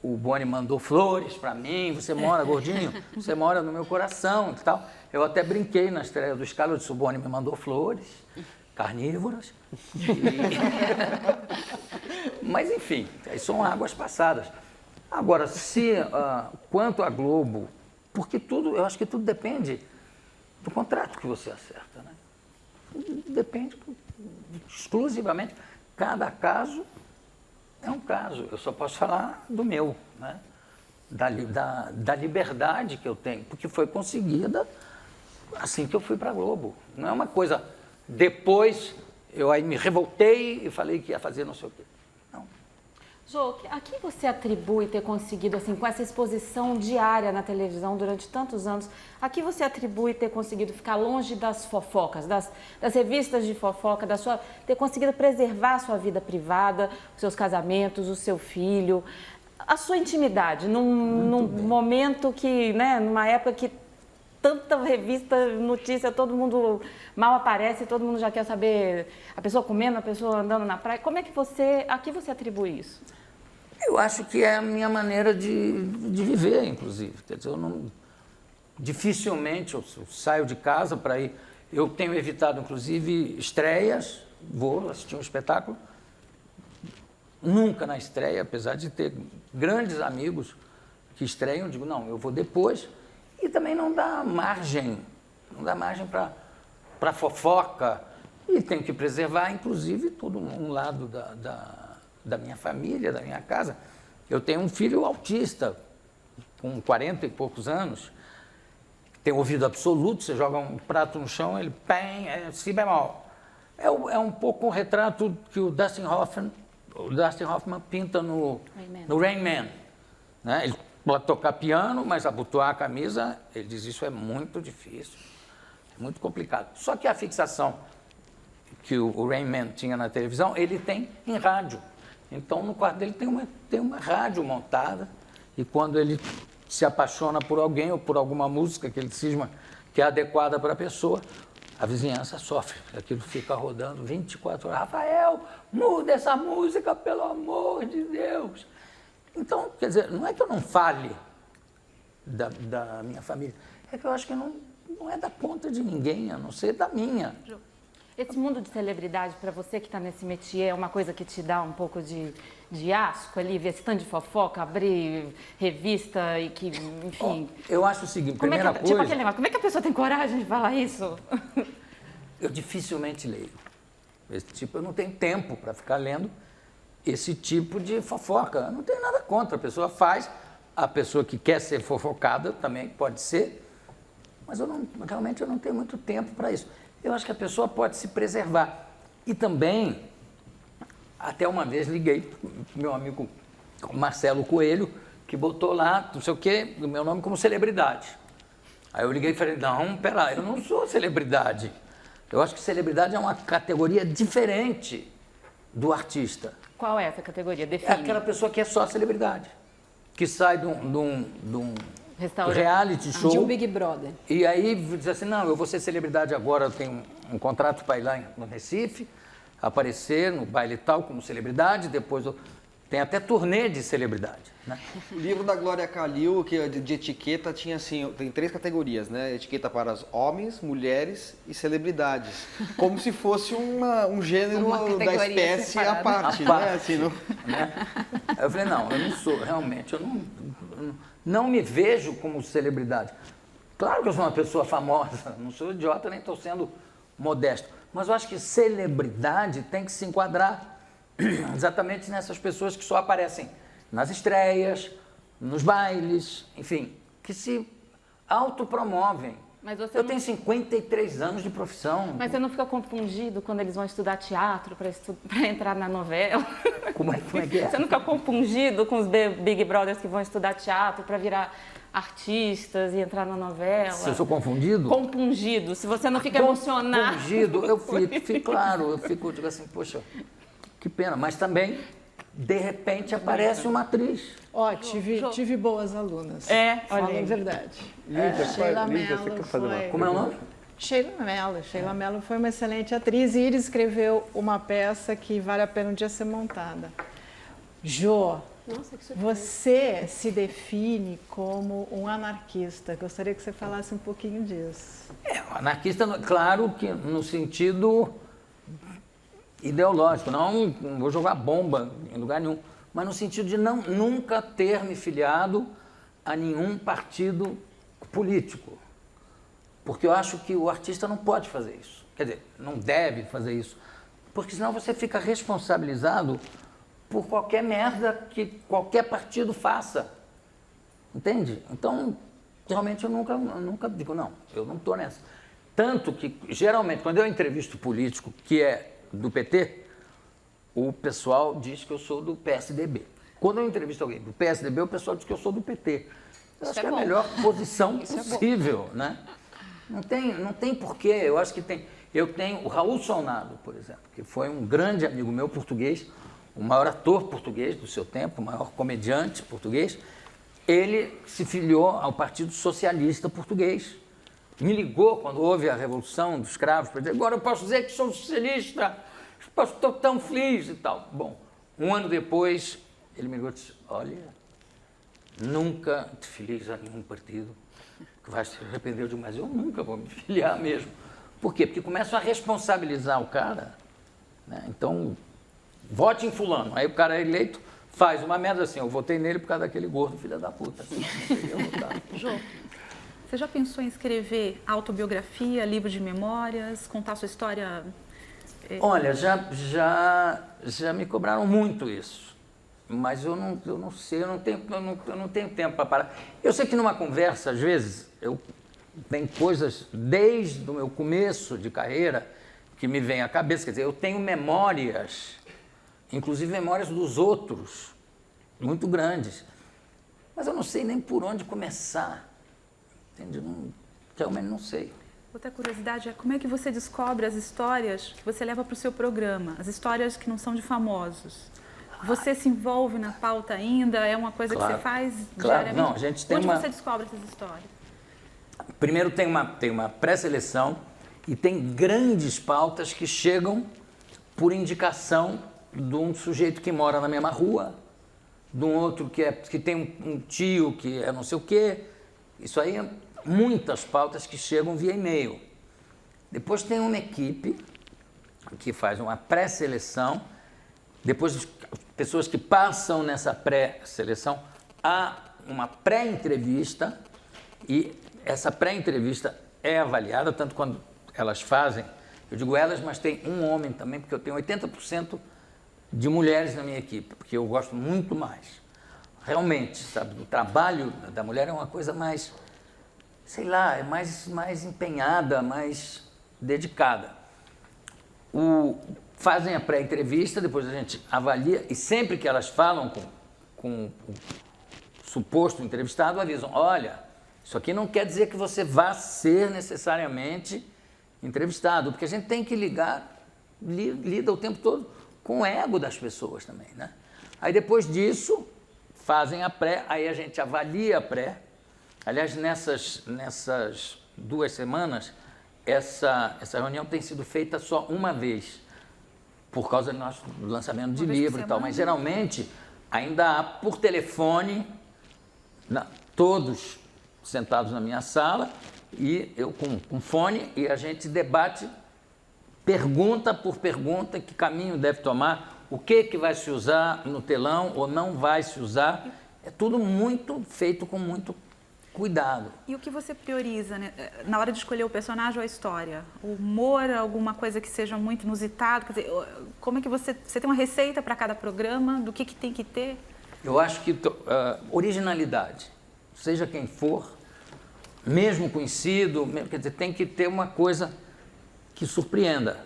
O Boni mandou flores para mim, você mora, gordinho, você mora no meu coração e tal. Eu até brinquei na estreia do escândalo, eu disse, o Boni me mandou flores, carnívoras. Mas, enfim, aí são águas passadas. Agora, quanto à Globo, porque eu acho que tudo depende do contrato que você acerta, né? Depende exclusivamente. Cada caso é um caso. Eu só posso falar do meu, né? Da liberdade que eu tenho, porque foi conseguida assim que eu fui para a Globo. Não é uma coisa, depois eu aí me revoltei e falei que ia fazer não sei o quê. Não. Jô, a que você atribui ter conseguido, assim, com essa exposição diária na televisão durante tantos anos, a que você atribui ter conseguido ficar longe das fofocas, das revistas de fofoca, ter conseguido preservar a sua vida privada, os seus casamentos, o seu filho, a sua intimidade, num momento que, né, numa época que tanta revista, notícia, todo mundo mal aparece, todo mundo já quer saber a pessoa comendo, a pessoa andando na praia. Como é que a que você atribui isso? Eu acho que é a minha maneira de viver, inclusive. Quer dizer, dificilmente eu saio de casa para ir. Eu tenho evitado, inclusive, estreias, vou assistir um espetáculo. Nunca na estreia, apesar de ter grandes amigos que estreiam, digo, não, eu vou depois. E também não dá margem para fofoca. E tenho que preservar, inclusive, todo um lado da minha família, da minha casa. Eu tenho um filho autista, com 40 e poucos anos, tem ouvido absoluto, você joga um prato no chão, ele é si bemol. É um pouco um retrato que o Dustin Hoffman pinta no Rain Man. Né? Ele pode tocar piano, mas abotoar a camisa, ele diz, isso é muito difícil, é muito complicado. Só que a fixação que o Rain Man tinha na televisão, ele tem em rádio. Então, no quarto dele tem uma rádio montada, e quando ele se apaixona por alguém ou por alguma música que ele cisma que é adequada para a pessoa, a vizinhança sofre. Aquilo fica rodando 24 horas. Rafael, muda essa música, pelo amor de Deus. Então, quer dizer, não é que eu não fale da minha família, é que eu acho que não é da conta de ninguém, a não ser da minha. Esse mundo de celebridade, para você que está nesse métier, é uma coisa que te dá um pouco de asco ali, ver esse tanto de fofoca, abrir revista e que, enfim... Eu acho o seguinte, primeira coisa... Tipo aquele negócio, como é que a pessoa tem coragem de falar isso? Eu dificilmente leio. Eu não tenho tempo para ficar lendo esse tipo de fofoca. Eu não tenho nada contra, a pessoa faz, a pessoa que quer ser fofocada também pode ser, mas realmente eu não tenho muito tempo para isso. Eu acho que a pessoa pode se preservar. E também, até uma vez liguei para o meu amigo Marcelo Coelho, que botou lá, não sei o quê, o meu nome como celebridade. Aí eu liguei e falei, não, pera, eu não sou celebridade. Eu acho que celebridade é uma categoria diferente do artista. Qual é essa categoria? Define. É aquela pessoa que é só celebridade, que sai de um reality show. De um Big Brother. E aí diz assim, não, eu vou ser celebridade agora, eu tenho um contrato para ir lá no Recife, aparecer no baile tal como celebridade, depois Tem até turnê de celebridade, né? O livro da Glória Calil, que é de etiqueta, tinha assim, tem 3 categorias, né? Etiqueta para os homens, mulheres e celebridades. Como se fosse um gênero da espécie à parte, né? Assim, não... Eu falei, não, eu não sou, realmente, eu não me vejo como celebridade. Claro que eu sou uma pessoa famosa, não sou idiota, nem estou sendo modesto. Mas eu acho que celebridade tem que se enquadrar exatamente nessas pessoas que só aparecem nas estreias, nos bailes, enfim, que se autopromovem. Mas você Eu não... tenho 53 anos de profissão. Mas você não fica confundido quando eles vão estudar teatro para entrar na novela? Como é que é? Você não fica confundido com os Big Brothers que vão estudar teatro para virar artistas e entrar na novela? Se eu sou confundido? Compungido. Se você não fica emocionado. Compungido, eu fico, claro, eu fico, digo assim, poxa, que pena. Mas também, de repente, aparece uma atriz. Ó, tive boas alunas. Olha Falo a verdade. Sheila Mello você quer fazer uma foi... Como é o nome? Sheila Mello foi uma excelente atriz e Iris escreveu uma peça que vale a pena um dia ser montada. Jô, Nossa, que surpresa. você se define como um anarquista. Gostaria que você falasse um pouquinho disso. Um anarquista, claro que no sentido ideológico, não vou jogar bomba em lugar nenhum, mas no sentido de nunca ter me filiado a nenhum partido político. Porque eu acho que o artista não pode fazer isso. Quer dizer, não deve fazer isso. Porque senão você fica responsabilizado por qualquer merda que qualquer partido faça. Entende? Então, realmente eu nunca digo, não, eu não estou nessa. Tanto que, geralmente, quando eu entrevisto político que é do PT, o pessoal diz que eu sou do PSDB. Quando eu entrevisto alguém do PSDB, o pessoal diz que eu sou do PT. Eu acho que é a melhor posição possível, né? Não tem porquê. Eu acho que tem. Eu tenho o Raul Solnado, por exemplo, que foi um grande amigo meu português, o maior ator português do seu tempo, o maior comediante português. Ele se filiou ao Partido Socialista Português. Me ligou quando houve a Revolução dos Cravos para dizer, agora eu posso dizer que sou socialista, estou tão feliz e tal. Bom, um ano depois, ele me ligou e disse, olha, nunca te filies a nenhum partido, que vai se arrepender demais. Eu nunca vou me filiar mesmo. Por quê? Porque começam a responsabilizar o cara, né? Então, vote em fulano. Aí o cara é eleito, faz uma merda assim, eu votei nele por causa daquele gordo, filho da puta. Assim, Jô, você já pensou em escrever autobiografia, livro de memórias, contar sua história? Olha, já me cobraram muito isso, mas eu não sei, eu não tenho tempo para parar. Eu sei que numa conversa, às vezes, tem coisas desde o meu começo de carreira que me vêm à cabeça, quer dizer, eu tenho memórias, inclusive memórias dos outros, muito grandes, mas eu não sei nem por onde começar, entende? Realmente não sei. Outra curiosidade é como é que você descobre as histórias que você leva para o seu programa, as histórias que não são de famosos. Você se envolve na pauta ainda? É uma coisa que você faz diariamente? Não, a gente tem Onde você descobre essas histórias? Primeiro tem uma pré-seleção e tem grandes pautas que chegam por indicação de um sujeito que mora na mesma rua, de um outro que tem um tio que é não sei o quê. Isso aí é muitas pautas que chegam via e-mail. Depois tem uma equipe que faz uma pré-seleção. Depois, pessoas que passam nessa pré-seleção, há uma pré-entrevista e essa pré-entrevista é avaliada, tanto quando elas fazem, eu digo elas, mas tem um homem também, porque eu tenho 80% de mulheres na minha equipe, porque eu gosto muito mais. Realmente, sabe, o trabalho da mulher é uma coisa mais, sei lá, é mais empenhada, mais dedicada. Fazem a pré-entrevista, depois a gente avalia, e sempre que elas falam com o suposto entrevistado, avisam, olha, isso aqui não quer dizer que você vá ser necessariamente entrevistado, porque a gente tem que lida o tempo todo com o ego das pessoas também, né? Aí depois disso, fazem a pré, aí a gente avalia a pré. Aliás, nessas 2 semanas, essa reunião tem sido feita só uma vez, por causa do nosso lançamento de livro e tal, mas geralmente ainda há por telefone, todos sentados na minha sala, e eu com fone, e a gente debate pergunta por pergunta que caminho deve tomar, o que vai se usar no telão ou não vai se usar. É tudo muito feito com muito cuidado. E o que você prioriza, né, na hora de escolher o personagem ou a história? O humor, alguma coisa que seja muito inusitado? Quer dizer, como é que você tem uma receita para cada programa? Do que tem que ter? Eu acho que originalidade, seja quem for, mesmo conhecido, quer dizer, tem que ter uma coisa que surpreenda.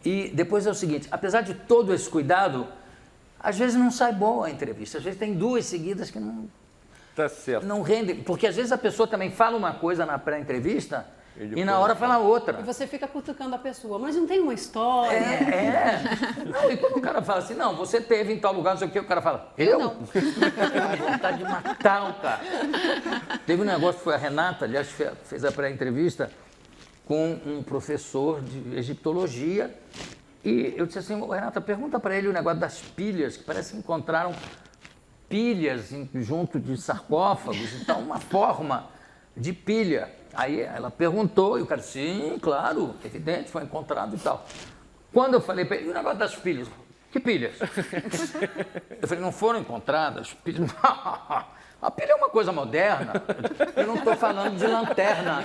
E depois é o seguinte, apesar de todo esse cuidado, às vezes não sai boa a entrevista, às vezes tem 2 seguidas que não... Tá certo. Não rende, porque às vezes a pessoa também fala uma coisa na pré-entrevista e na hora fala outra. E você fica cutucando a pessoa, mas não tem uma história. Não, e quando o cara fala assim, não, você teve em tal lugar, não sei o que, o cara fala, eu? Não. Vontade de matar o cara. Teve um negócio que foi a Renata, aliás, fez a pré-entrevista com um professor de egiptologia e eu disse assim, Renata, pergunta para ele o negócio das pilhas, que parece que encontraram pilhas junto de sarcófagos, então uma forma de pilha. Aí ela perguntou e o cara disse, sim, claro, evidente, foi encontrado e tal. Quando eu falei para ele, e o negócio das pilhas? Que pilhas? Eu falei, não foram encontradas pilhas? A pilha é uma coisa moderna, eu não estou falando de lanterna.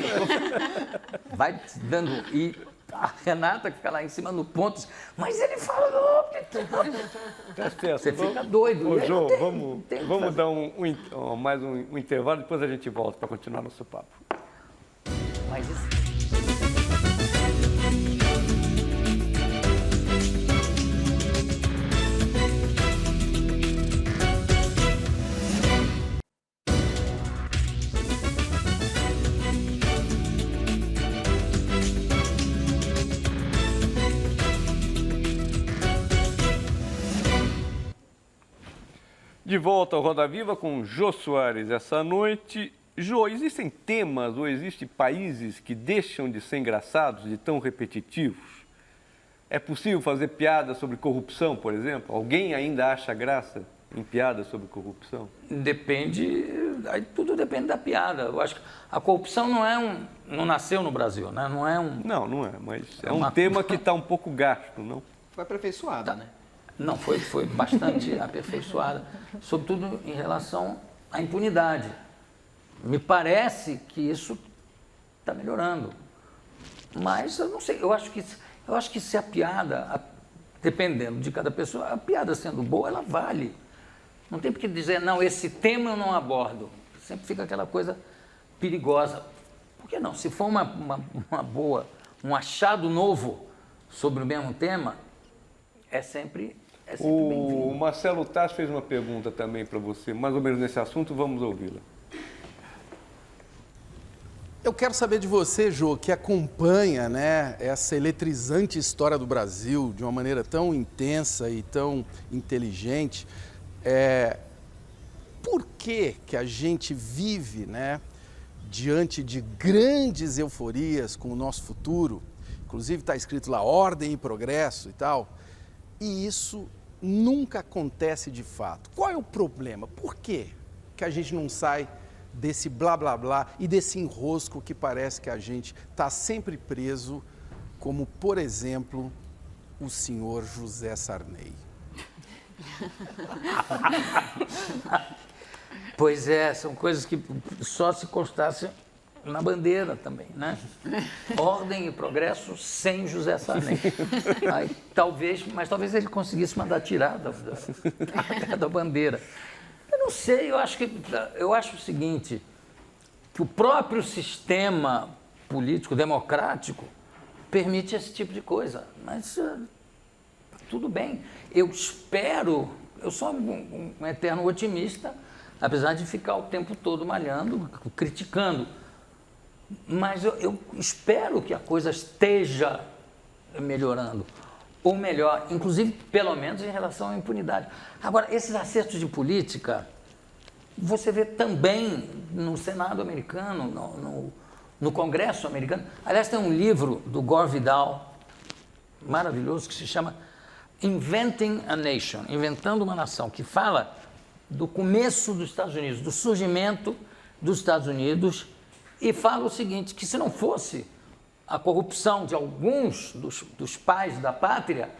Vai dando... E a Renata que fica lá em cima no ponto, mas ele fala... Tá certo. Você fica doido. Ô, João, vamos dar mais um intervalo, depois a gente volta para continuar nosso papo. Mas isso... De volta ao Roda Viva com Jô Soares essa noite. Jô, existem temas ou existem países que deixam de ser engraçados, de tão repetitivos? É possível fazer piada sobre corrupção, por exemplo? Alguém ainda acha graça em piada sobre corrupção? Depende, aí tudo depende da piada. Eu acho que a corrupção não nasceu no Brasil, né? Não é um... Não é, mas é um tema que está um pouco gasto, não? Foi aperfeiçoada, né? Não, foi bastante aperfeiçoada, sobretudo em relação à impunidade. Me parece que isso está melhorando. Mas eu não sei, eu acho que se a piada, dependendo de cada pessoa, a piada sendo boa, ela vale. Não tem por que dizer, não, esse tema eu não abordo. Sempre fica aquela coisa perigosa. Por que não? Se for uma boa, um achado novo sobre o mesmo tema, é sempre bem-vindo. O Marcelo Tasso fez uma pergunta também para você, mais ou menos nesse assunto, vamos ouvi-la. Eu quero saber de você, Jô, que acompanha, né, essa eletrizante história do Brasil de uma maneira tão intensa e tão inteligente. Por que a gente vive, né, diante de grandes euforias com o nosso futuro? Inclusive está escrito lá ordem e progresso e tal. E isso nunca acontece de fato. Qual é o problema? Por que a gente não sai desse blá blá blá e desse enrosco que parece que a gente está sempre preso, como, por exemplo, o senhor José Sarney? Pois é, são coisas que só se constasse na bandeira também, né? Ordem e progresso sem José Sarney. Aí, talvez ele conseguisse mandar tirar da bandeira. Eu não sei, eu acho o seguinte, que o próprio sistema político democrático permite esse tipo de coisa, mas tudo bem. Eu sou um eterno otimista, apesar de ficar o tempo todo malhando, criticando. Mas eu espero que a coisa esteja melhorando, ou melhor, inclusive, pelo menos em relação à impunidade. Agora, esses acertos de política, você vê também no Senado americano, no Congresso americano. Aliás, tem um livro do Gore Vidal, maravilhoso, que se chama Inventing a Nation, inventando uma nação, que fala do começo dos Estados Unidos, do surgimento dos Estados Unidos, e fala o seguinte, que se não fosse a corrupção de alguns dos pais da pátria,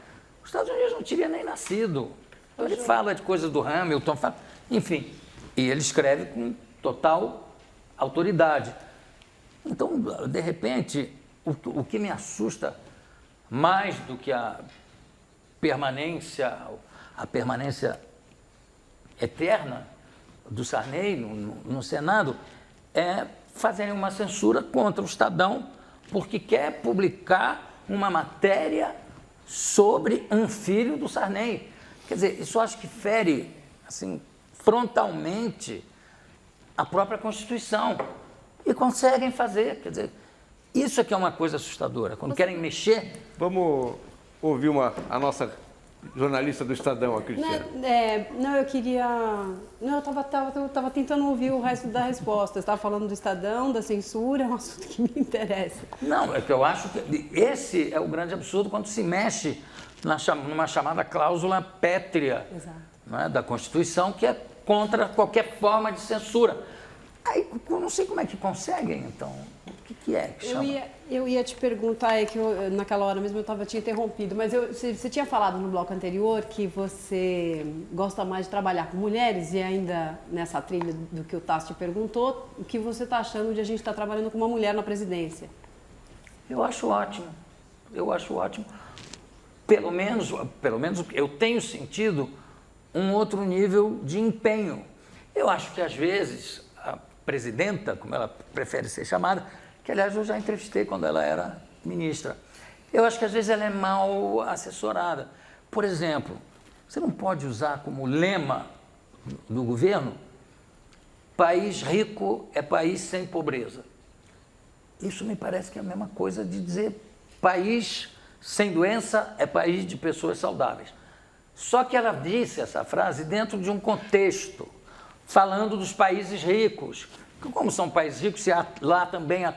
os Estados Unidos não teriam nem nascido. Então, ele fala de coisas do Hamilton, enfim, e ele escreve com total autoridade. Então, de repente, o que me assusta mais do que a permanência eterna do Sarney no Senado é fazerem uma censura contra o Estadão porque quer publicar uma matéria sobre um filho do Sarney. Quer dizer, isso eu acho que fere assim, frontalmente a própria Constituição. E conseguem fazer. Quer dizer, isso é que é uma coisa assustadora. Quando querem mexer... Vamos ouvir a nossa jornalista do Estadão, a Cristiane. Não, eu queria... Não, eu estava tentando ouvir o resto da resposta. Você estava falando do Estadão, da censura, é um assunto que me interessa. Não, é que eu acho que esse é o grande absurdo quando se mexe numa chamada cláusula pétrea, né, da Constituição, que é contra qualquer forma de censura. Aí, eu não sei como é que conseguem, então. O que é que chama? Eu ia te perguntar, é que naquela hora mesmo eu tinha interrompido, mas você tinha falado no bloco anterior que você gosta mais de trabalhar com mulheres, e ainda nessa trilha do que o Tasso te perguntou, o que você está achando de a gente estar trabalhando com uma mulher na presidência? Eu acho ótimo. Eu acho ótimo. Pelo menos eu tenho sentido um outro nível de empenho. Eu acho que às vezes a presidenta, como ela prefere ser chamada, que aliás eu já entrevistei quando ela era ministra, eu acho que às vezes ela é mal assessorada. Por exemplo, você não pode usar como lema do governo: país rico é país sem pobreza. Isso me parece que é a mesma coisa de dizer país sem doença é país de pessoas saudáveis. Só que ela disse essa frase dentro de um contexto, falando dos países ricos. Como são países ricos, se há lá também há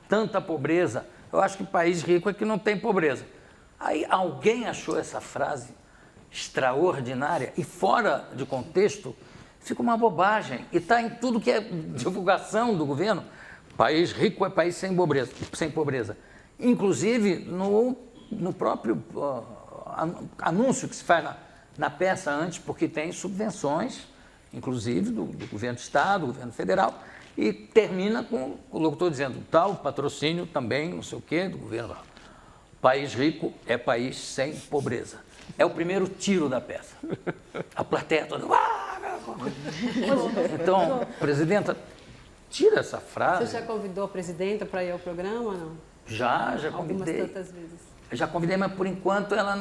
tanta pobreza, eu acho que país rico é que não tem pobreza. Aí alguém achou essa frase extraordinária e fora de contexto fica uma bobagem. E está em tudo que é divulgação do governo. País rico é país sem pobreza. Inclusive no próprio anúncio que se faz na peça antes, porque tem subvenções, inclusive do governo do Estado, do governo federal, e termina com o locutor dizendo tal patrocínio também, não sei o quê, do governo. País rico é país sem pobreza. É o primeiro tiro da peça. A plateia toda... Então, presidenta, tira essa frase. Você já convidou a presidenta para ir ao programa, não? Já convidei. Algumas tantas vezes. Já convidei, mas por enquanto ela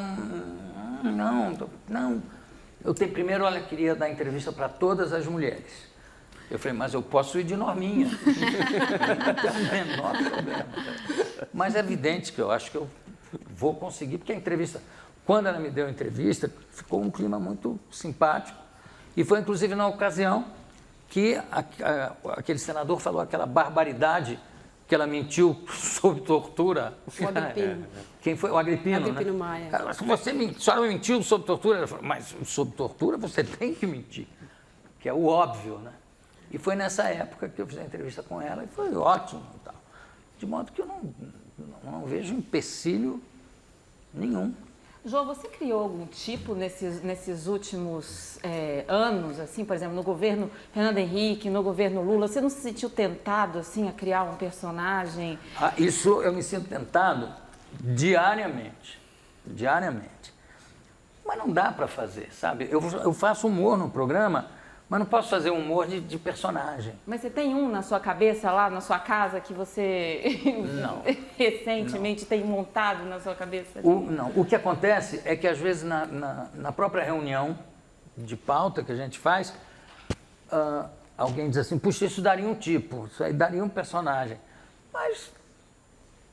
não. Primeiro ela queria dar entrevista para todas as mulheres. Eu falei, mas eu posso ir de norminha. Não tem o menor problema. Mas é evidente que eu acho que eu vou conseguir, porque a entrevista, quando ela me deu a entrevista, ficou um clima muito simpático. E foi inclusive na ocasião que aquele senador falou aquela barbaridade que ela mentiu sob tortura. O Agripino. Quem foi? O Agripino, Agripino né? Maia. A senhora mentiu sob tortura? Ela falou, mas sob tortura você tem que mentir, que é o óbvio, né? E foi nessa época que eu fiz a entrevista com ela e foi ótimo. E tal. De modo que eu não vejo empecilho nenhum. Jô, você criou algum tipo nesses últimos anos, assim, por exemplo, no governo Fernando Henrique, no governo Lula, você não se sentiu tentado, assim, a criar um personagem? Isso eu me sinto tentado diariamente. Mas não dá para fazer, sabe? Eu faço humor no programa, mas não posso fazer humor de personagem. Mas você tem um na sua cabeça, lá na sua casa, que você recentemente tem montado na sua cabeça? Não. O que acontece é que, às vezes, na própria reunião de pauta que a gente faz, alguém diz assim, puxa, isso daria um tipo, isso aí daria um personagem. Mas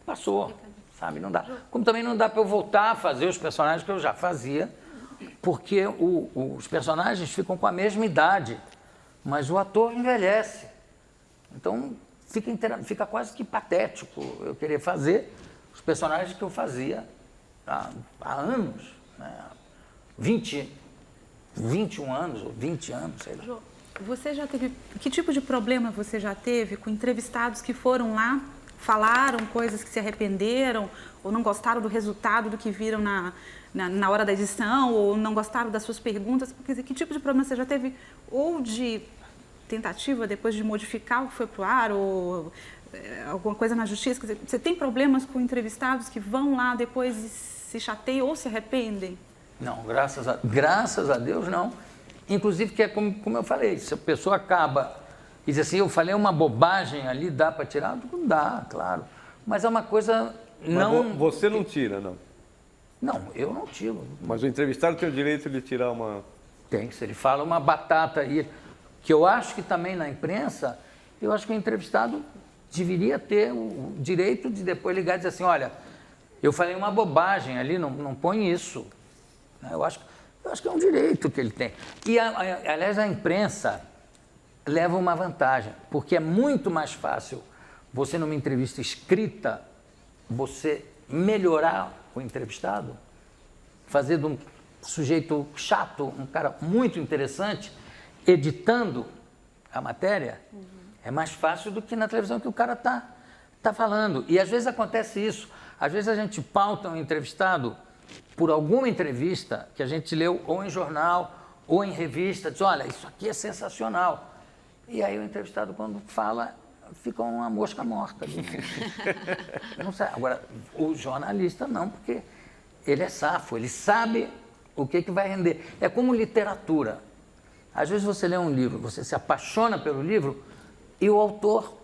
passou, sabe? Não dá. Como também não dá para eu voltar a fazer os personagens que eu já fazia, porque os personagens ficam com a mesma idade, mas o ator envelhece. Então, fica quase que patético eu querer fazer os personagens que eu fazia há anos. né? 21 anos ou 20 anos, sei lá. Jô, você já teve, que tipo de problema você já teve com entrevistados que foram lá, falaram coisas que se arrependeram ou não gostaram do resultado do que viram na hora da edição ou não gostaram das suas perguntas? Quer dizer, que tipo de problema você já teve ou de tentativa depois de modificar o que foi pro ar ou alguma coisa na justiça? Quer dizer, você tem problemas com entrevistados que vão lá depois e se chateiam ou se arrependem? Não, graças a Deus não. Inclusive, que é como eu falei, se a pessoa acaba e diz assim, eu falei uma bobagem ali, dá para tirar? Não dá, claro. Mas é uma coisa não... Mas você não tira, não? Não, eu não tiro. Mas o entrevistado tem o direito de tirar uma... Tem, se ele fala uma batata aí, que eu acho que também na imprensa, eu acho que o entrevistado deveria ter o direito de depois ligar e dizer assim, olha, eu falei uma bobagem ali, não põe isso. Eu acho que é um direito que ele tem. E, aliás, a imprensa leva uma vantagem, porque é muito mais fácil você, numa entrevista escrita, você melhorar o entrevistado, fazer de um sujeito chato, um cara muito interessante, editando a matéria, é mais fácil do que na televisão que o cara tá falando. E às vezes acontece isso. Às vezes a gente pauta um entrevistado por alguma entrevista que a gente leu ou em jornal ou em revista, diz, olha, isso aqui é sensacional. E aí o entrevistado, quando fala, fica uma mosca morta ali. Não sei. Agora, o jornalista não, porque ele é safo, ele sabe o que vai render. É como literatura. Às vezes você lê um livro, você se apaixona pelo livro e o autor,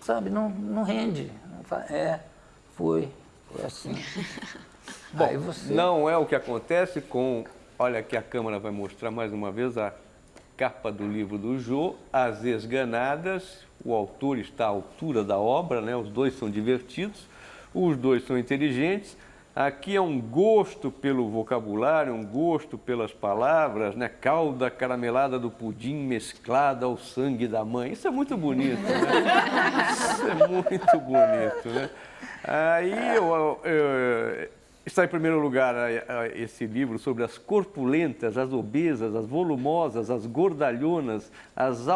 sabe, não rende. Foi assim. Bom, não é o que acontece com... Olha, aqui a câmera vai mostrar mais uma vez a capa do livro do Jô, As Esganadas. O autor está à altura da obra, né? Os dois são divertidos, os dois são inteligentes. Aqui é um gosto pelo vocabulário, um gosto pelas palavras, né? Calda caramelada do pudim mesclada ao sangue da mãe. Isso é muito bonito, né? Isso é muito bonito, né? Aí está em primeiro lugar esse livro sobre as corpulentas, as obesas, as volumosas, as gordalhonas, as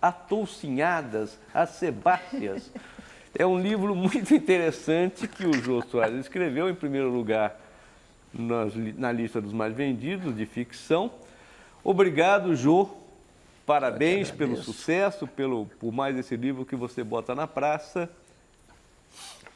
atoucinhadas, as sebáceas. É um livro muito interessante que o Jô Soares escreveu, em primeiro lugar, na lista dos mais vendidos de ficção. Obrigado, Jô. Parabéns pelo sucesso, por mais esse livro que você bota na praça.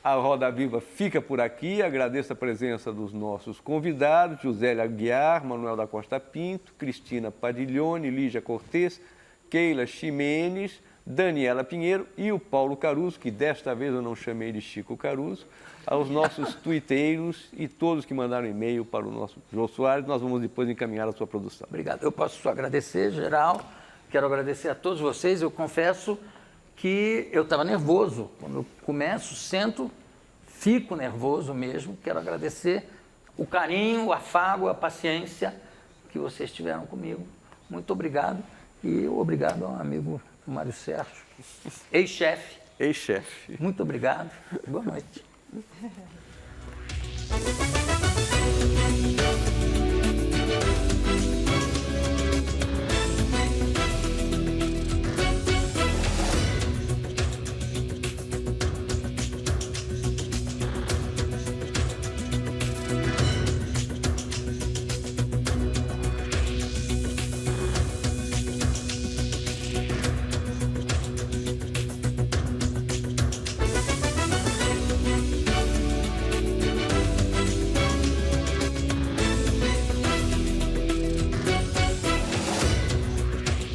A Roda Viva fica por aqui. Agradeço a presença dos nossos convidados, Josélia Aguiar, Manuel da Costa Pinto, Cristina Padiglione, Lígia Cortez, Keila Ximenes, Daniela Pinheiro e o Paulo Caruso, que desta vez eu não chamei de Chico Caruso, aos nossos tuiteiros e todos que mandaram e-mail para o nosso Jô Soares. Nós vamos depois encaminhar a sua produção. Obrigado. Eu posso só agradecer, geral. Quero agradecer a todos vocês. Eu confesso que eu estava nervoso. Quando eu começo, sento, fico nervoso mesmo. Quero agradecer o carinho, o afago, a paciência que vocês tiveram comigo. Muito obrigado. E obrigado ao amigo Mário Sérgio, ex-chefe. Ex-chefe. Muito obrigado. Boa noite.